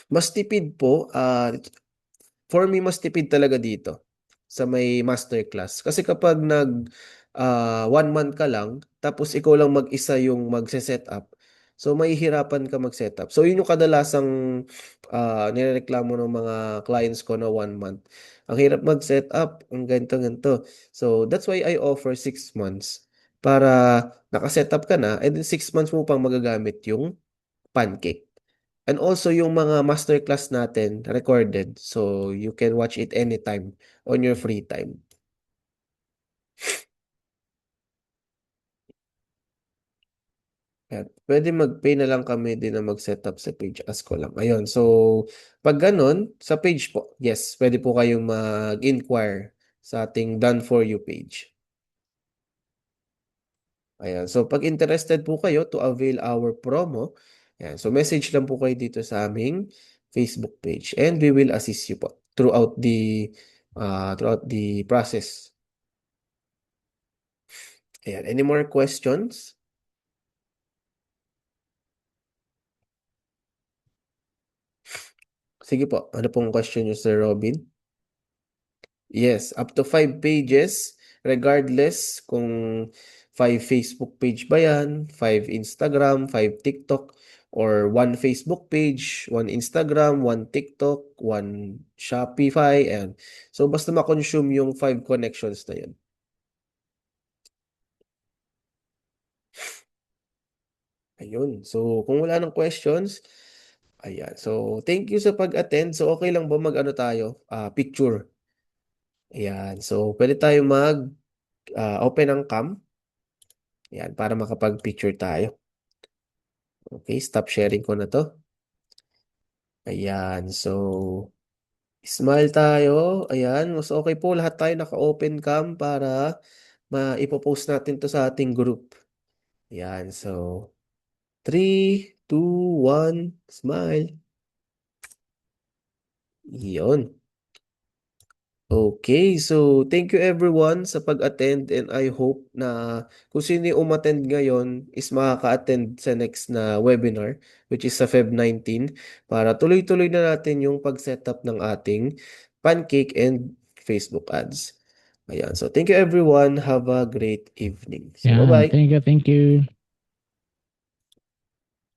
[SPEAKER 2] Mas tipid po, for me, mas tipid talaga dito sa may masterclass. Kasi kapag 1 month ka lang, tapos ikaw lang mag-isa yung magse-setup, so mahihirapan ka mag-setup. So yun yung kadalasang nirereklamo ng mga clients ko na 1 month. Ang hirap mag-setup, ang ganito-ganito. So that's why I offer 6 months para nakasetup ka na and then 6 months mo pang magagamit yung Pancake. And also yung mga masterclass natin recorded so you can watch it anytime on your free time. At pwede mag-pay na lang kami din na mag-setup sa page as ko lang. Ayun. So, pag ganun, sa page po, yes, pwede po kayong mag-inquire sa ating done for you page. Ayan. So, pag interested po kayo to avail our promo, ayan. So, message lang po kayo dito sa aming Facebook page and we will assist you po throughout the process. Ayan. Any more questions? Sige po. Ano pong question niyo, Sir Robin? Yes, up to 5 pages, regardless kung 5 Facebook page ba yan, 5 Instagram, 5 TikTok, or 1 Facebook page, 1 Instagram, 1 TikTok, 1 Shopify, and so basta ma-consume yung 5 connections na yun. Ayun. So, kung wala ng questions, ayan. So, thank you sa pag-attend. So, okay lang ba mag-ano tayo? Picture. Ayan. So, pwede tayo mag open ang cam. Yan, para makapag-picture tayo. Okay, stop sharing ko na to. Ayan, so smile tayo. Ayan, mas okay po lahat tayo naka-open cam para maipopost natin to sa ating group. Ayan, so 3, 2, 1, smile. Yun. Okay, so thank you everyone sa pag-attend and I hope na kung sino yung umattend ngayon is makaka-attend sa next na webinar which is sa Feb 19 para tuloy-tuloy na natin yung pag-setup ng ating Pancake and Facebook ads. Ayan, so thank you everyone. Have a great evening. So
[SPEAKER 1] Yan,
[SPEAKER 2] bye-bye.
[SPEAKER 1] thank you, thank you.